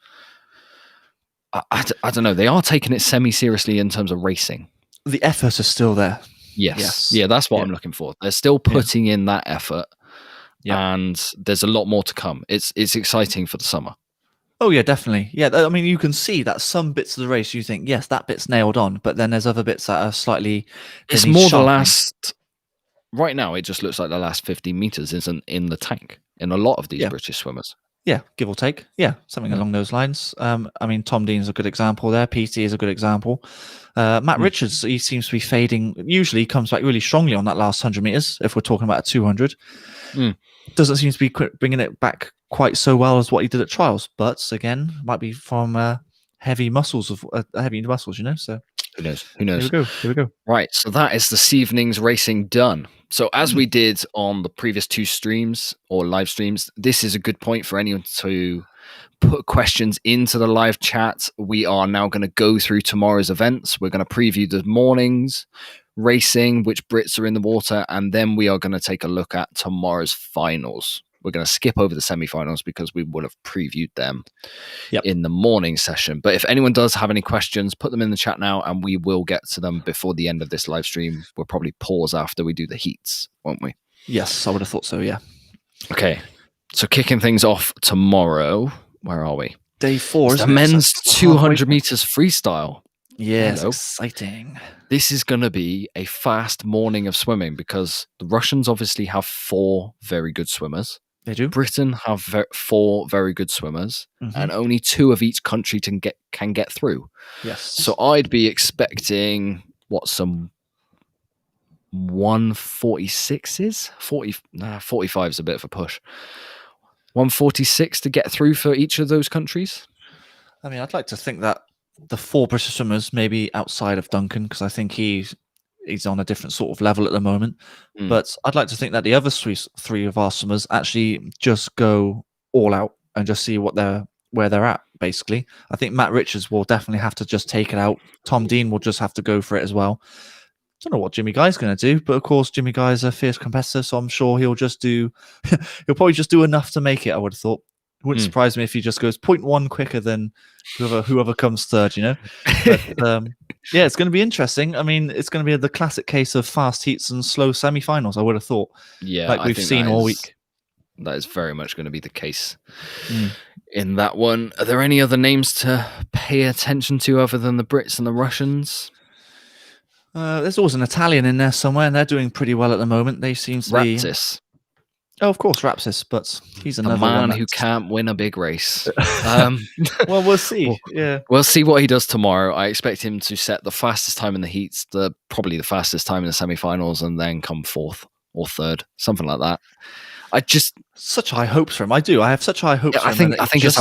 I don't know, they are taking it semi-seriously in terms of racing. The effort is still there. Yes. Yeah, that's what I'm looking for. They're still putting in that effort, and there's a lot more to come. It's exciting for the summer. Oh, yeah, definitely. Yeah, I mean, you can see that some bits of the race you think, yes, that bit's nailed on, but then there's other bits that are slightly... It's more the last... Right now, it just looks like the last 50 metres isn't in the tank in a lot of these British swimmers. Yeah, give or take. Yeah, something along those lines. I mean, Tom Dean's a good example there. PT is a good example. Matt Richards, he seems to be fading. Usually comes back really strongly on that last 100 metres, if we're talking about a 200. Doesn't seem to be bringing it back quite so well as what he did at trials, but again, might be from heavy muscles, you know. So who knows? Here we go. Right, so that is this evening's racing done. So as we did on the previous 2 streams or live streams, this is a good point for anyone to put questions into the live chat. We are now going to go through tomorrow's events. We're going to preview the morning's racing, which Brits are in the water, and then we are going to take a look at tomorrow's finals. We're going to skip over the semi-finals because we would have previewed them in the morning session. But if anyone does have any questions, put them in the chat now and we will get to them before the end of this live stream. We'll probably pause after we do the heats, won't we? Yes, I would have thought so, yeah. Okay, so kicking things off tomorrow, where are we? Day 4, the men's 200 meters freestyle. Yes, exciting. This is going to be a fast morning of swimming because the Russians obviously have 4 very good swimmers. They do. Britain have 4 very good swimmers, and only 2 of each country can get through. Yes. So I'd be expecting some 146s? 45 is a bit of a push. 146 to get through for each of those countries? I mean, I'd like to think that the 4 British swimmers, maybe outside of Duncan, because I think he's on a different sort of level at the moment. But I'd like to think that the other 3 of our swimmers actually just go all out and just see where they're at, basically. I think Matt Richards will definitely have to just take it out. Tom Dean will just have to go for it as well. Don't know what Jimmy Guy's going to do, but of course Jimmy Guy's a fierce competitor, so I'm sure he'll probably just do enough to make it, I would have thought. It wouldn't surprise me if he just goes 0.1 quicker than whoever comes third, you know? But yeah, it's going to be interesting. I mean, it's going to be the classic case of fast heats and slow semi-finals, I would have thought. Yeah, like we've seen all week. That is very much going to be the case in that one. Are there any other names to pay attention to other than the Brits and the Russians? There's always an Italian in there somewhere, and they're doing pretty well at the moment. They seem to be... Oh, of course, Rapsis, but he's another man one who can't win a big race. Well, we'll see. We'll see what he does tomorrow. I expect him to set the fastest time in the heats, probably the fastest time in the semi-finals, and then come 4th or 3rd, something like that. Such high hopes for him. I do. I have such high hopes for him. I think it's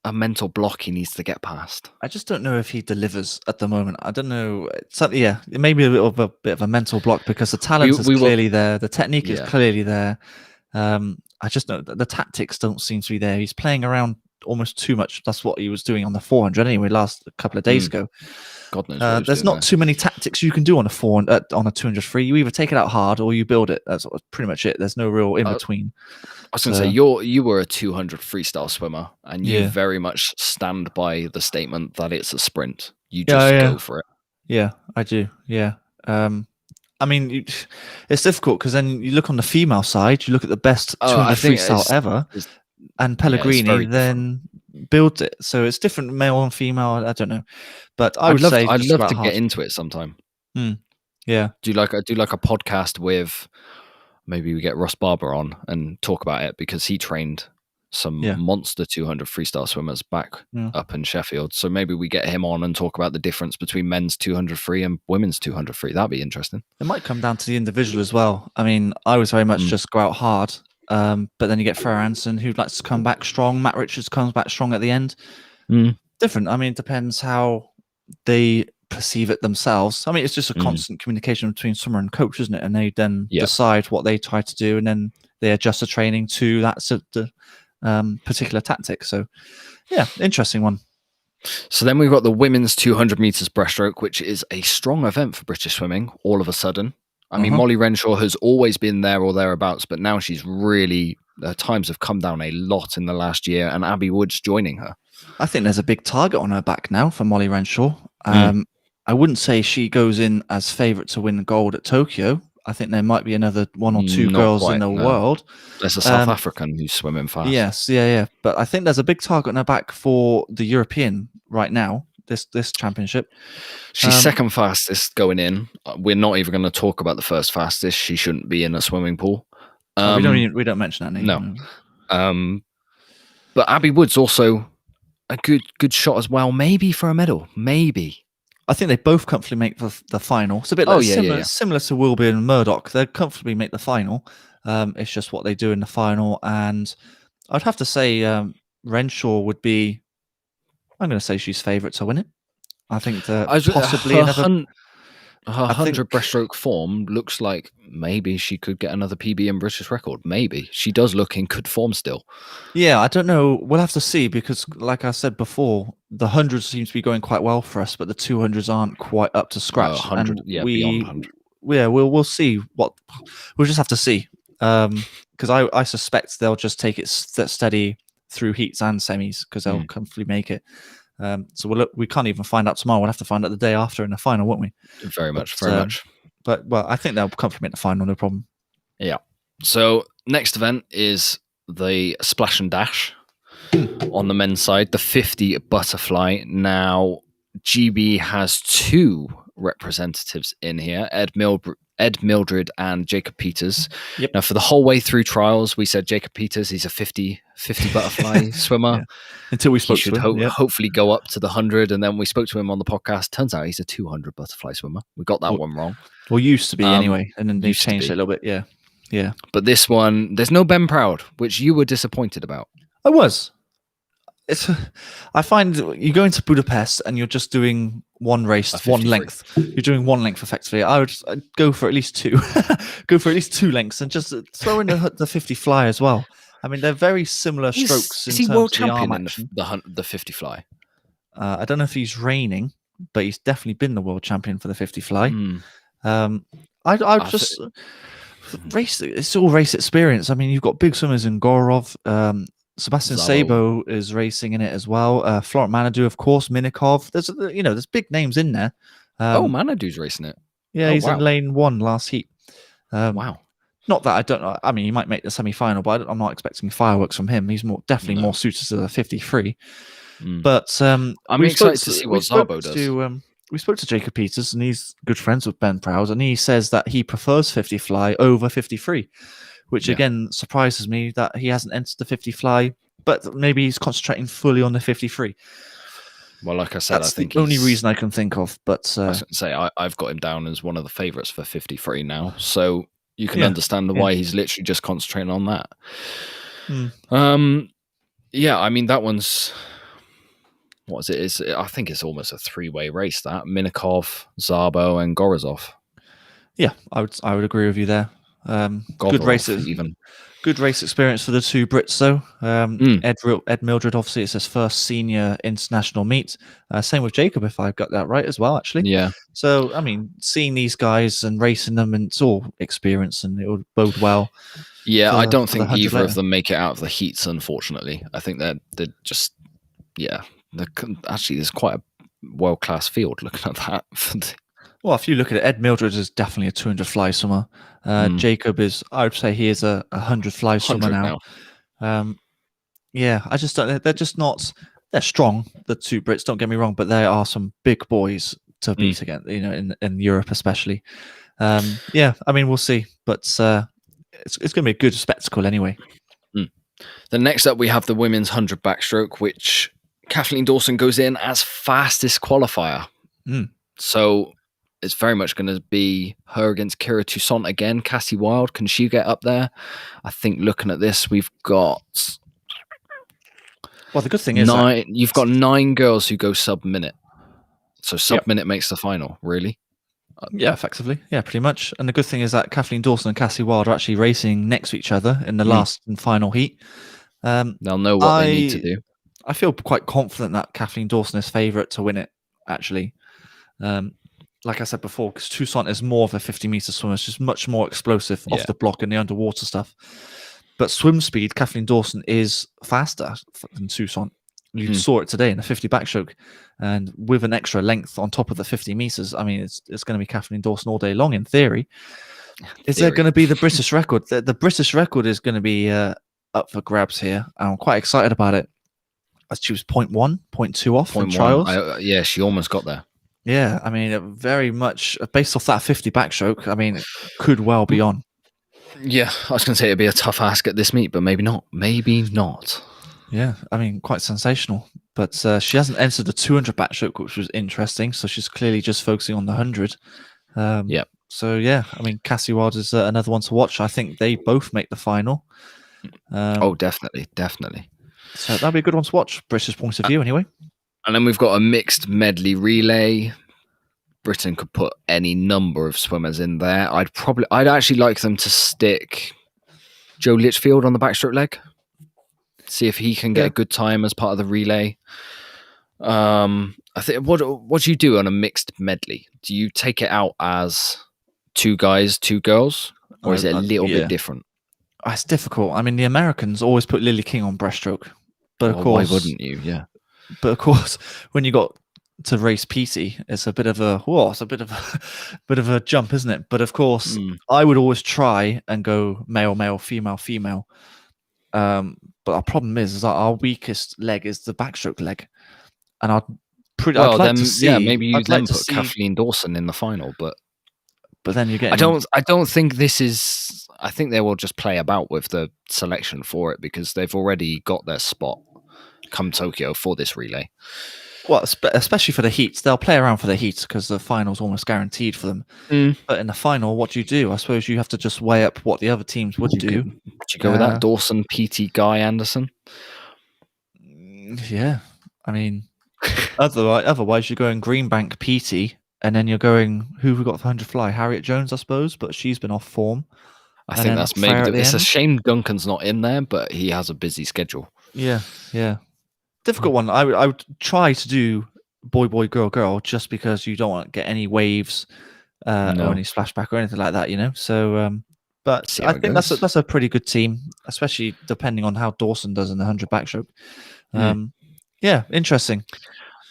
a mental block he needs to get past. I just don't know if he delivers at the moment. I don't know. It may be a bit of a mental block because the talent is clearly there. The technique is clearly there. I just know that the tactics don't seem to be there. He's playing around almost too much. That's what he was doing on the 400 anyway, a couple of days ago. God knows. There's not too many tactics you can do on a 200 free. You either take it out hard or you build it. That's pretty much it. There's no real in between. I was going to say you were a 200 freestyle swimmer, and you very much stand by the statement that it's a sprint. You just go for it. Yeah, I do. Yeah. I mean, it's difficult because then you look on the female side. You look at the best 200 freestyle ever, and Pellegrini then built it. So it's different, male and female. I don't know, but I'd love to get into it sometime. Yeah. Do like a podcast with? Maybe we get Ross Barber on and talk about it because he trained some monster 200 freestyle swimmers back up in Sheffield. So maybe we get him on and talk about the difference between men's 200 free and women's 200 free. That'd be interesting. It might come down to the individual as well. I mean, I was very much just go out hard, but then you get Freya Hansen who likes to come back strong. Matt Richards comes back strong at the end. Different. I mean, it depends how they perceive it themselves. I mean, it's just a constant communication between swimmer and coach, isn't it? And they then decide what they try to do, and then they adjust the training to that particular tactic. So, yeah, interesting one. So then we've got the women's 200 meters breaststroke, which is a strong event for British swimming. All of a sudden, I mean, Molly Renshaw has always been there or thereabouts, but now she's really times have come down a lot in the last year, and Abby Wood's joining her. I think there's a big target on her back now for Molly Renshaw. I wouldn't say she goes in as favourite to win gold at Tokyo. I think there might be another 1 or 2 girls in the world. There's a South African who's swimming fast. Yes, yeah. But I think there's a big target on her back for the European right now, this championship. She's second fastest going in. We're not even going to talk about the first fastest. She shouldn't be in a swimming pool. We don't mention that name. No. But Abby Wood's also a good shot as well, maybe for a medal, maybe. I think they both comfortably make the final. It's a bit similar to Wilby and Murdoch. They comfortably make the final. It's just what they do in the final. And I'd have to say Renshaw would be, I'm going to say she's favourite to win it. I think that possibly her 100 breaststroke form looks like maybe she could get another PB and British record. Maybe. She does look in good form still. Yeah, I don't know. We'll have to see because, like I said before, the 100 seems to be going quite well for us, but the 200s aren't quite up to scratch. 100, beyond 100. Yeah, we'll see what... We'll just have to see. Because I suspect they'll just take it steady through heats and semis because they'll comfortably make it. So we can't even find out tomorrow. We'll have to find out the day after in the final, won't we? Very much. But, well, I think they'll comfortably make the final, no problem. Yeah. So, next event is the splash and dash on the men's side, the 50 butterfly. Now, GB has 2 representatives in here: Ed Mildred and Jacob Peters. Yep. Now, for the whole way through trials, we said Jacob Peters, he's a 50 butterfly swimmer. Yeah. Until we spoke He should to him. hopefully go up to the 100, and then we spoke to him on the podcast. Turns out he's a 200 butterfly swimmer. We got that one wrong. Well, used to be anyway, and then they changed it a little bit. Yeah. Yeah. But this one, there's no Ben Proud, which you were disappointed about. I was. I find you go into Budapest and you're just doing one race, one length. You're doing one length effectively. I'd go for at least two. Go for at least 2 lengths and just throw in the 50 fly as well. I mean, they're very similar strokes. Is he world champion in the 50 fly? I don't know if he's reigning, but he's definitely been the world champion for the 50 fly. I'd just race. It's all race experience. I mean, you've got big swimmers in Gorov. Sebastian Sabo is racing in it as well. Florent Manadou, of course. Minikov. There's big names in there. Manadou's racing it. Yeah, he's in lane 1 last heat. Wow. Not that I don't know. I mean, he might make the semi-final, but I'm not expecting fireworks from him. He's definitely more suited to the 53. But I'm excited to see what Szabo does. We spoke to Jacob Peters, and he's good friends with Ben Proud, and he says that he prefers 50 fly over 53, which again surprises me that he hasn't entered the 50 fly, but maybe he's concentrating fully on the 53. Well, like I said, that's I think the only reason I can think of. But I was going to say I've got him down as one of the favourites for 53 now, so you can understand why he's literally just concentrating on that. I mean that one's. What is it? I think it's almost a 3-way race. That Minikov, Szabo, and Gorazov. Yeah, I would agree with you there. Good races, even. Good race experience for the 2 Brits, though. Ed Mildred, obviously, it's his first senior international meet. Same with Jacob, if I've got that right as well, actually. Yeah. So, I mean, seeing these guys and racing them, and it's all experience, and it would bode well. Yeah, I don't think either of them make it out of the heats, unfortunately. I think they're just, actually, there's quite a world-class field looking at that. Well, if you look at it, Ed Mildred is definitely a 200 fly swimmer. Jacob is, I would say he is a 100 fly swimmer now. I just don't, they're just not, they're strong, the 2 Brits, don't get me wrong, but they are some big boys to beat again, in Europe especially. I mean, we'll see, but it's going to be a good spectacle anyway. Then next up, we have the women's 100 backstroke, which Kathleen Dawson goes in as fastest qualifier. So it's very much going to be her against Kira Toussaint again. Cassie Wild, can she get up there? I think looking at this, we've got... Well, the good thing is... You've got 9 girls who go sub-minute. So sub-minute makes the final, really? Yeah, effectively. Yeah, pretty much. And the good thing is that Kathleen Dawson and Cassie Wild are actually racing next to each other in the last and final heat. They'll know what they need to do. I feel quite confident that Kathleen Dawson is favourite to win it, actually. Like I said before, because Toussaint is more of a 50-metre swimmer. It's just much more explosive off the block and the underwater stuff. But swim speed, Kathleen Dawson is faster than Toussaint. You saw it today in the 50 backstroke. And with an extra length on top of the 50 metres, I mean, it's going to be Kathleen Dawson all day long, in theory. Is there going to be the British record? The British record is going to be up for grabs here. I'm quite excited about it. She was 0.2 off in trials. She almost got there. Yeah, I mean, very much based off that 50 backstroke, I mean, it could well be on. Yeah, I was going to say it'd be a tough ask at this meet, but maybe not. Maybe not. Yeah, I mean, quite sensational. But she hasn't entered the 200 backstroke, which was interesting. So she's clearly just focusing on the 100. So, yeah, I mean, Cassie Wild is another one to watch. I think they both make the final. Definitely. So that'll be a good one to watch, British point of view, anyway. And then we've got a mixed medley relay. Britain could put any number of swimmers in there. I'd actually like them to stick Joe Litchfield on the backstroke leg. See if he can get a good time as part of the relay. I think what do you do on a mixed medley? Do you take it out as 2 guys, 2 girls, or is it a little bit different? It's difficult. I mean, the Americans always put Lily King on breaststroke, but of course, why wouldn't you? Yeah. But of course, when you got to race Petey, it's a bit of a bit of a jump, isn't it? But of course, I would always try and go male, male, female, female. But our problem is that our weakest leg is the backstroke leg, and I'd pretty. Well, I'd like then, to see. yeah, maybe you I'd like then to put see. Kathleen Dawson in the final, but Then you're getting. I don't think this is. I think they will just play about with the selection for it because they've already got their spot come Tokyo for this relay. Well, especially for the heats, they'll play around for the heats because the final's almost guaranteed for them. But in the final, what do? I suppose you have to just weigh up what the other teams would do. Would you go with that? Dawson, PT, Guy Anderson? Yeah. I mean, otherwise you're going Greenbank, PT, and then you're going, who have we got for 100 fly? Harriet Jones, I suppose, but she's been off form. I think that's maybe. It's a shame Duncan's not in there, but he has a busy schedule. Yeah. Difficult one. I would try to do boy, girl, just because you don't want to get any waves or any splashback or anything like that, So, but I think that's a pretty good team, especially depending on how Dawson does in the 100 backstroke. Yeah, interesting.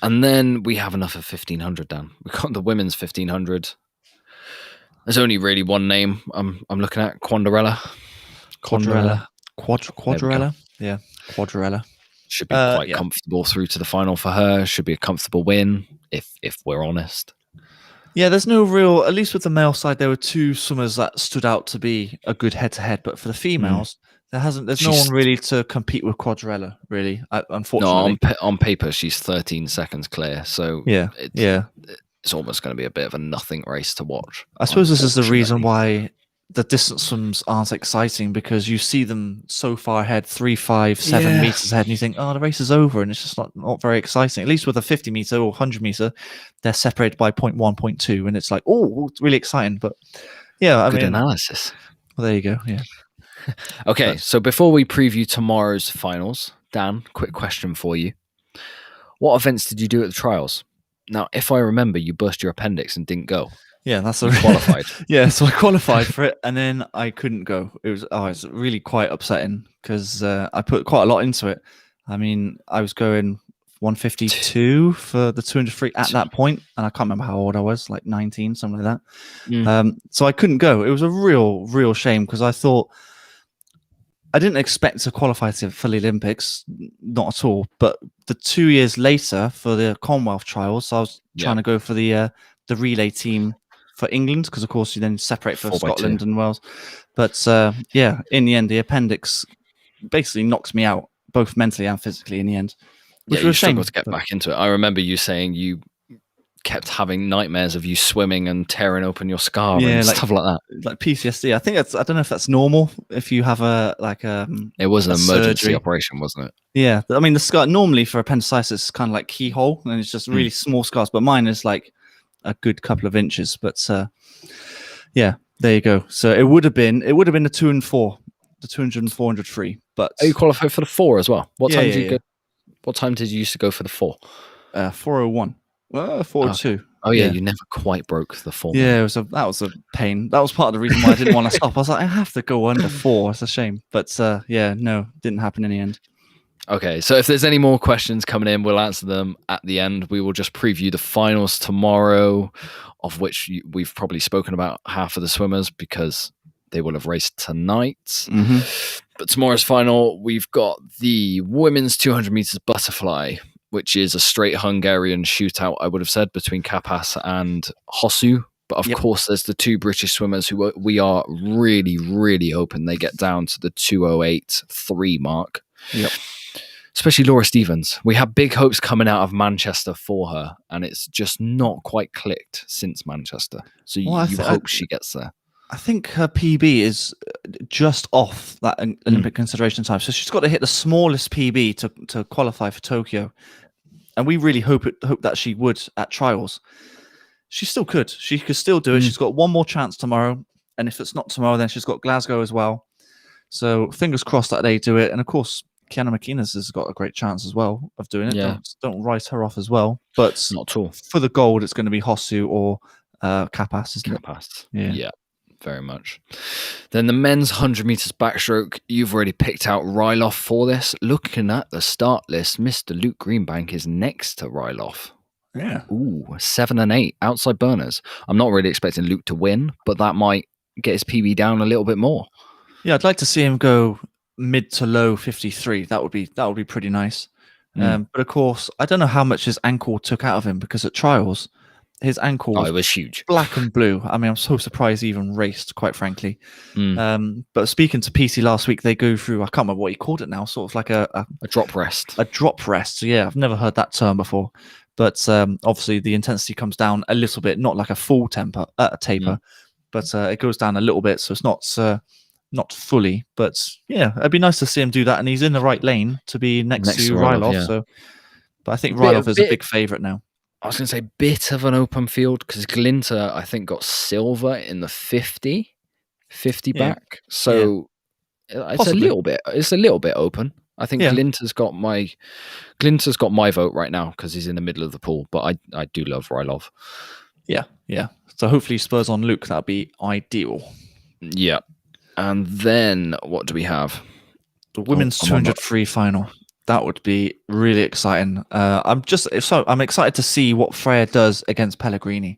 And then we have enough of 1500, Dan. We've got the women's 1500. There's only really one name I'm looking at, Quadrella. Yeah, Quadrella. Should be quite comfortable through to the final for her. Should be a comfortable win, if we're honest. Yeah, there's no real, at least with the male side, there were two swimmers that stood out to be a good head-to-head, but for the females, there's no one really to compete with Quadrella, really, unfortunately. No, on paper, she's 13 seconds clear, so it's almost going to be a bit of a nothing race to watch. I suppose this is the reason why the distance swims aren't exciting, because you see them so far ahead, 3, 5, 7 meters ahead, and you think, oh, the race is over, and it's just not very exciting. At least with a 50 meter or 100 meter, they're separated by 0.1, 0.2, and it's like, oh, it's really exciting. But yeah, I mean, analysis. Well, there you go. Yeah. Okay, so before we preview tomorrow's finals, Dan, quick question for you. What events did you do at the trials? Now, if I remember, you burst your appendix and didn't go. Yeah, that's qualified. Yeah, so I qualified for it, and then I couldn't go. It was really quite upsetting because I put quite a lot into it. I mean, I was going 152 for the 200 free at that point, and I can't remember how old I was, like 19, something like that. So I couldn't go. It was a real shame because I thought I didn't expect to qualify for the Olympics, not at all. But the 2 years later for the Commonwealth trials, I was trying to go for the relay team for England, because of course you then separate for Scotland and Wales. But in the end, the appendix basically knocked me out, both mentally and physically in the end. Which was a shame to get back into it. I remember you saying you kept having nightmares of you swimming and tearing open your scar and stuff like that. Like PTSD. I think I don't know if that's normal if you have it was an emergency operation, wasn't it? Yeah. I mean, the scar normally for appendicitis is kind of like keyhole, and it's just really small scars, but mine is like a good couple of inches. But there you go. So it would have been the 2 and 4, the 200 and 400 free. But you qualified for the 4 as well. What time did you go? What time did you used to go for the 4? 4:01. 4:02. Oh yeah, you never quite broke the 4. Yeah, that was a pain. That was part of the reason why I didn't want to stop. I was like, I have to go under 4. It's a shame, but no, didn't happen in the end. Okay, so if there's any more questions coming in, we'll answer them at the end. We will just preview the finals tomorrow, of which we've probably spoken about half of the swimmers because they will have raced tonight. But tomorrow's final, we've got the women's 200 meters butterfly, which is a straight Hungarian shootout, I would have said, between Kapas and Hosu. But of course, there's the 2 British swimmers who we are really hoping they get down to the 2:08.3 mark. Yep. Especially Laura Stevens. We have big hopes coming out of Manchester for her, and it's just not quite clicked since Manchester. So you hope she gets there. I think her PB is just off that Olympic consideration time. So she's got to hit the smallest PB to qualify for Tokyo. And we really hope that she would at trials. She still could. She could still do it. She's got one more chance tomorrow. And if it's not tomorrow, then she's got Glasgow as well. So fingers crossed that they do it. And of course, Kiana McInnes has got a great chance as well of doing it. Yeah. Don't write her off as well. But not at all. For the gold, it's going to be Hosu or Kapas, isn't it? Kapas. Yeah. Very much. Then the men's 100 meters backstroke, you've already picked out Ryloff for this. Looking at the start list, Mr. Luke Greenbank is next to Ryloff. Yeah. Ooh, 7 and 8 outside burners. I'm not really expecting Luke to win, but that might get his PB down a little bit more. Yeah, I'd like to see him go mid to low 53. That would be pretty nice. But of course, I don't know how much his ankle took out of him, because at trials, his ankle Oh, was it was huge. black and blue. I mean, I'm so surprised he even raced, quite frankly. Mm. But speaking to PC last week, they go through, I can't remember what he called it now, sort of like a drop rest. A drop rest. So yeah, I've never heard that term before. But obviously the intensity comes down a little bit, not like a full taper, but it goes down a little bit. So it's not fully. But yeah, it'd be nice to see him do that. And he's in the right lane to be next to Rylov. Yeah. So, but I think Rylov is a big favourite now. I was going to say bit of an open field, because Glinter, I think, got silver in the 50 back. So it's a little bit open. I think Glinter's got my vote right now, because he's in the middle of the pool. But I do love Rylov. Yeah. So hopefully Spurs on Luke, that'd be ideal. Yeah. And then what do we have? The women's 200 free final. That would be really exciting. I'm excited to see what Freya does against Pellegrini.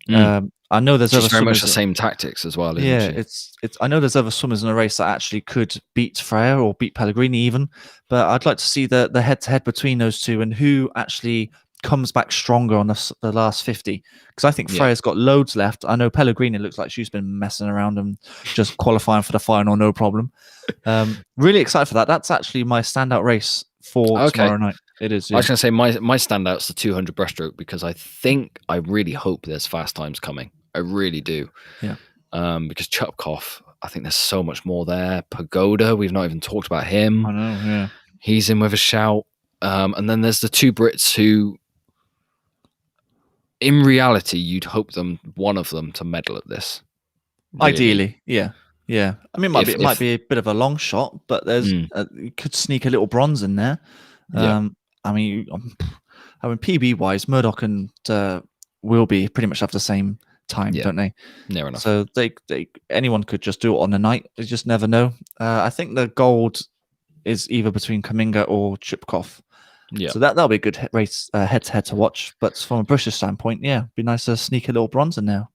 I know there's other very much the same tactics as well. Isn't she? It's. I know there's other swimmers in the race that actually could beat Freya or beat Pellegrini even, but I'd like to see the head-to-head between those two and who actually comes back stronger on the last 50. Because I think Freya's got loads left. I know Pellegrini looks like she's been messing around and just qualifying for the final, no problem. Really excited for that. That's actually my standout race for tomorrow night. It is. Yeah. I was going to say my standout's the 200 breaststroke, because I really hope there's fast times coming. I really do. Yeah. Because Chupkov, I think there's so much more there. Pagoda, we've not even talked about him. I know, yeah. He's in with a shout. And then there's the two Brits who, in reality, you'd hope one of them to medal at this. Really. Ideally, yeah. Yeah. I mean, it might be a bit of a long shot, but you could sneak a little bronze in there. I mean, PB-wise, Murdoch and Wilby pretty much have the same time, don't they? Near enough. So anyone could just do it on the night. You just never know. I think the gold is either between Kaminga or Chupkov. Yeah. So that'll be a good race head-to-head to watch. But from a British standpoint, it'd be nice to sneak a little bronze in there.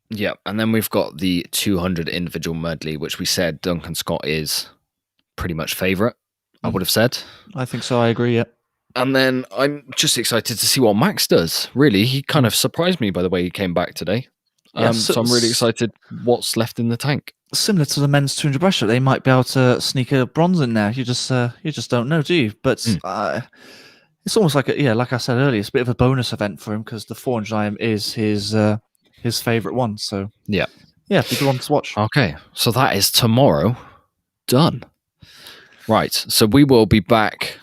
Yeah, and then we've got the 200 individual medley, which we said Duncan Scott is pretty much favourite, I would have said. I think so, I agree, yeah. And then I'm just excited to see what Max does. Really, he kind of surprised me by the way he came back today. So I'm really excited what's left in the tank. Similar to the men's 200 breaststroke, they might be able to sneak a bronze in there. You just don't know, do you? But it's almost like like I said earlier, it's a bit of a bonus event for him, because the 400 IM is his favourite one. So be a good one to watch. Okay, so that is tomorrow. Done. Right, so we will be back,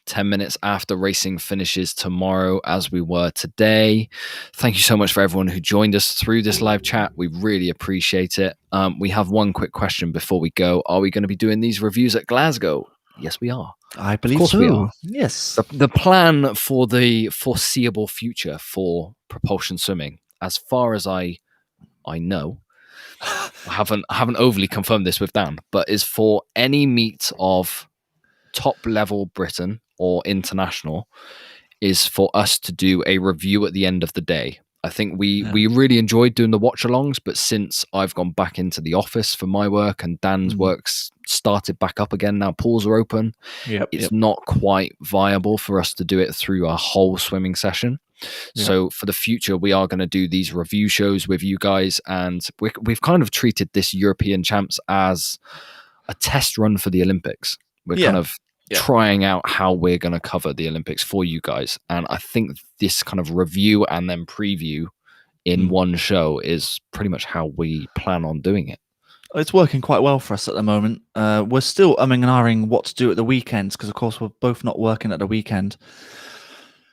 10 minutes after racing finishes tomorrow, as we were today. Thank you so much for everyone who joined us through this live chat. We really appreciate it. We have one quick question before we go. Are we going to be doing these reviews at Glasgow? Yes, we are. I believe so. We are. Yes. The plan for the foreseeable future for propulsion swimming, as far as I know, I haven't overly confirmed this with Dan, but is for any meet of top level Britain or international, is for us to do a review at the end of the day. I think we really enjoyed doing the watch-alongs, but since I've gone back into the office for my work and Dan's work's started back up again, now pools are open, it's not quite viable for us to do it through a whole swimming session. So for the future, we are going to do these review shows with you guys, and we've kind of treated this European Champs as a test run for the Olympics. We're kind of trying out how we're going to cover the Olympics for you guys. And I think this kind of review and then preview in one show is pretty much how we plan on doing it. It's working quite well for us at the moment. We're still umming and ahhing what to do at the weekends, because of course we're both not working at the weekend.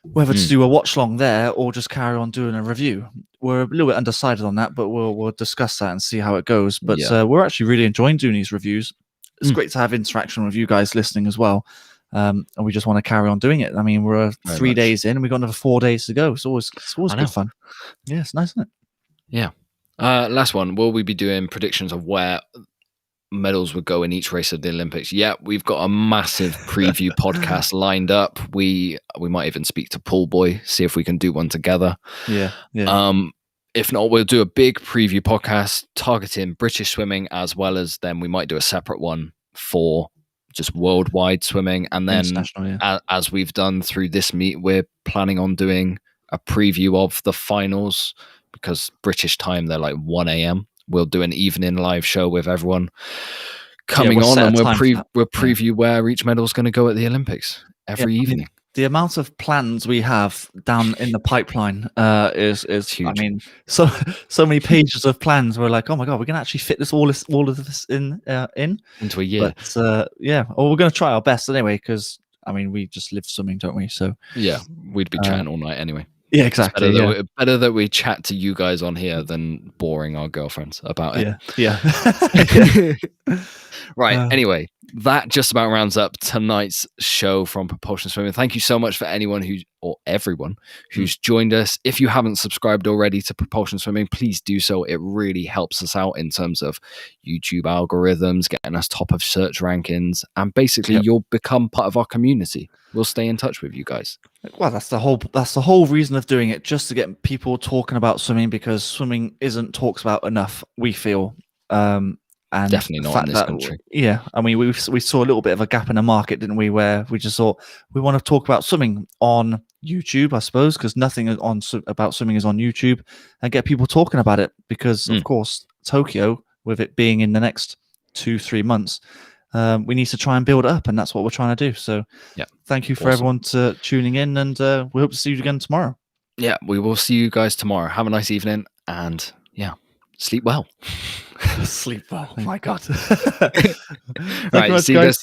Whether to do a watch long there or just carry on doing a review. We're a little bit undecided on that, but we'll discuss that and see how it goes. But we're actually really enjoying doing these reviews. It's great to have interaction with you guys listening as well. And we just want to carry on doing it. I mean, we're 3 days in and we've got another 4 days to go. It's always good fun. Yeah, it's nice, isn't it? Yeah. Last one. Will we be doing predictions of where medals would go in each race of the Olympics? Yeah, we've got a massive preview podcast lined up. We might even speak to Pool Boy, see if we can do one together. Yeah. If not, we'll do a big preview podcast targeting British swimming, as well as then we might do a separate one for just worldwide swimming. And then International, yeah. as we've done through this meet, we're planning on doing a preview of the finals, because British time, they're like 1 a.m. We'll do an evening live show with everyone coming we'll on, set a and time for that. we'll preview where each medal is going to go at the Olympics every evening. The amount of plans we have down in the pipeline is huge. I mean, so many pages of plans. We're like, oh my god, we're gonna actually fit all of this in into a year. But yeah, well, we're gonna try our best anyway, because I mean, we just live swimming, don't we? So yeah, we'd be chatting all night anyway. Yeah, exactly. Better that we chat to you guys on here than boring our girlfriends about it. Yeah. Right. Anyway, that just about rounds up tonight's show from Propulsion Swimming. Thank you so much for everyone who's joined us. If you haven't subscribed already to Propulsion Swimming, please do so. It really helps us out in terms of YouTube algorithms, getting us top of search rankings, and basically you'll become part of our community. We'll stay in touch with you guys. Well, that's the whole reason of doing it, just to get people talking about swimming, because swimming isn't talked about enough, we feel. And definitely not in this country. Yeah, I mean, we saw a little bit of a gap in the market, didn't we? Where we just thought we want to talk about swimming on YouTube, I suppose, because nothing about swimming is on YouTube, and get people talking about it. Because of course, Tokyo, with it being in the next 2-3 months, we need to try and build it up, and that's what we're trying to do. So, thank you for everyone tuning in, and we hope to see you again tomorrow. Yeah, we will see you guys tomorrow. Have a nice evening, and sleep well. Sleep well. Oh my god. Right, see you guys.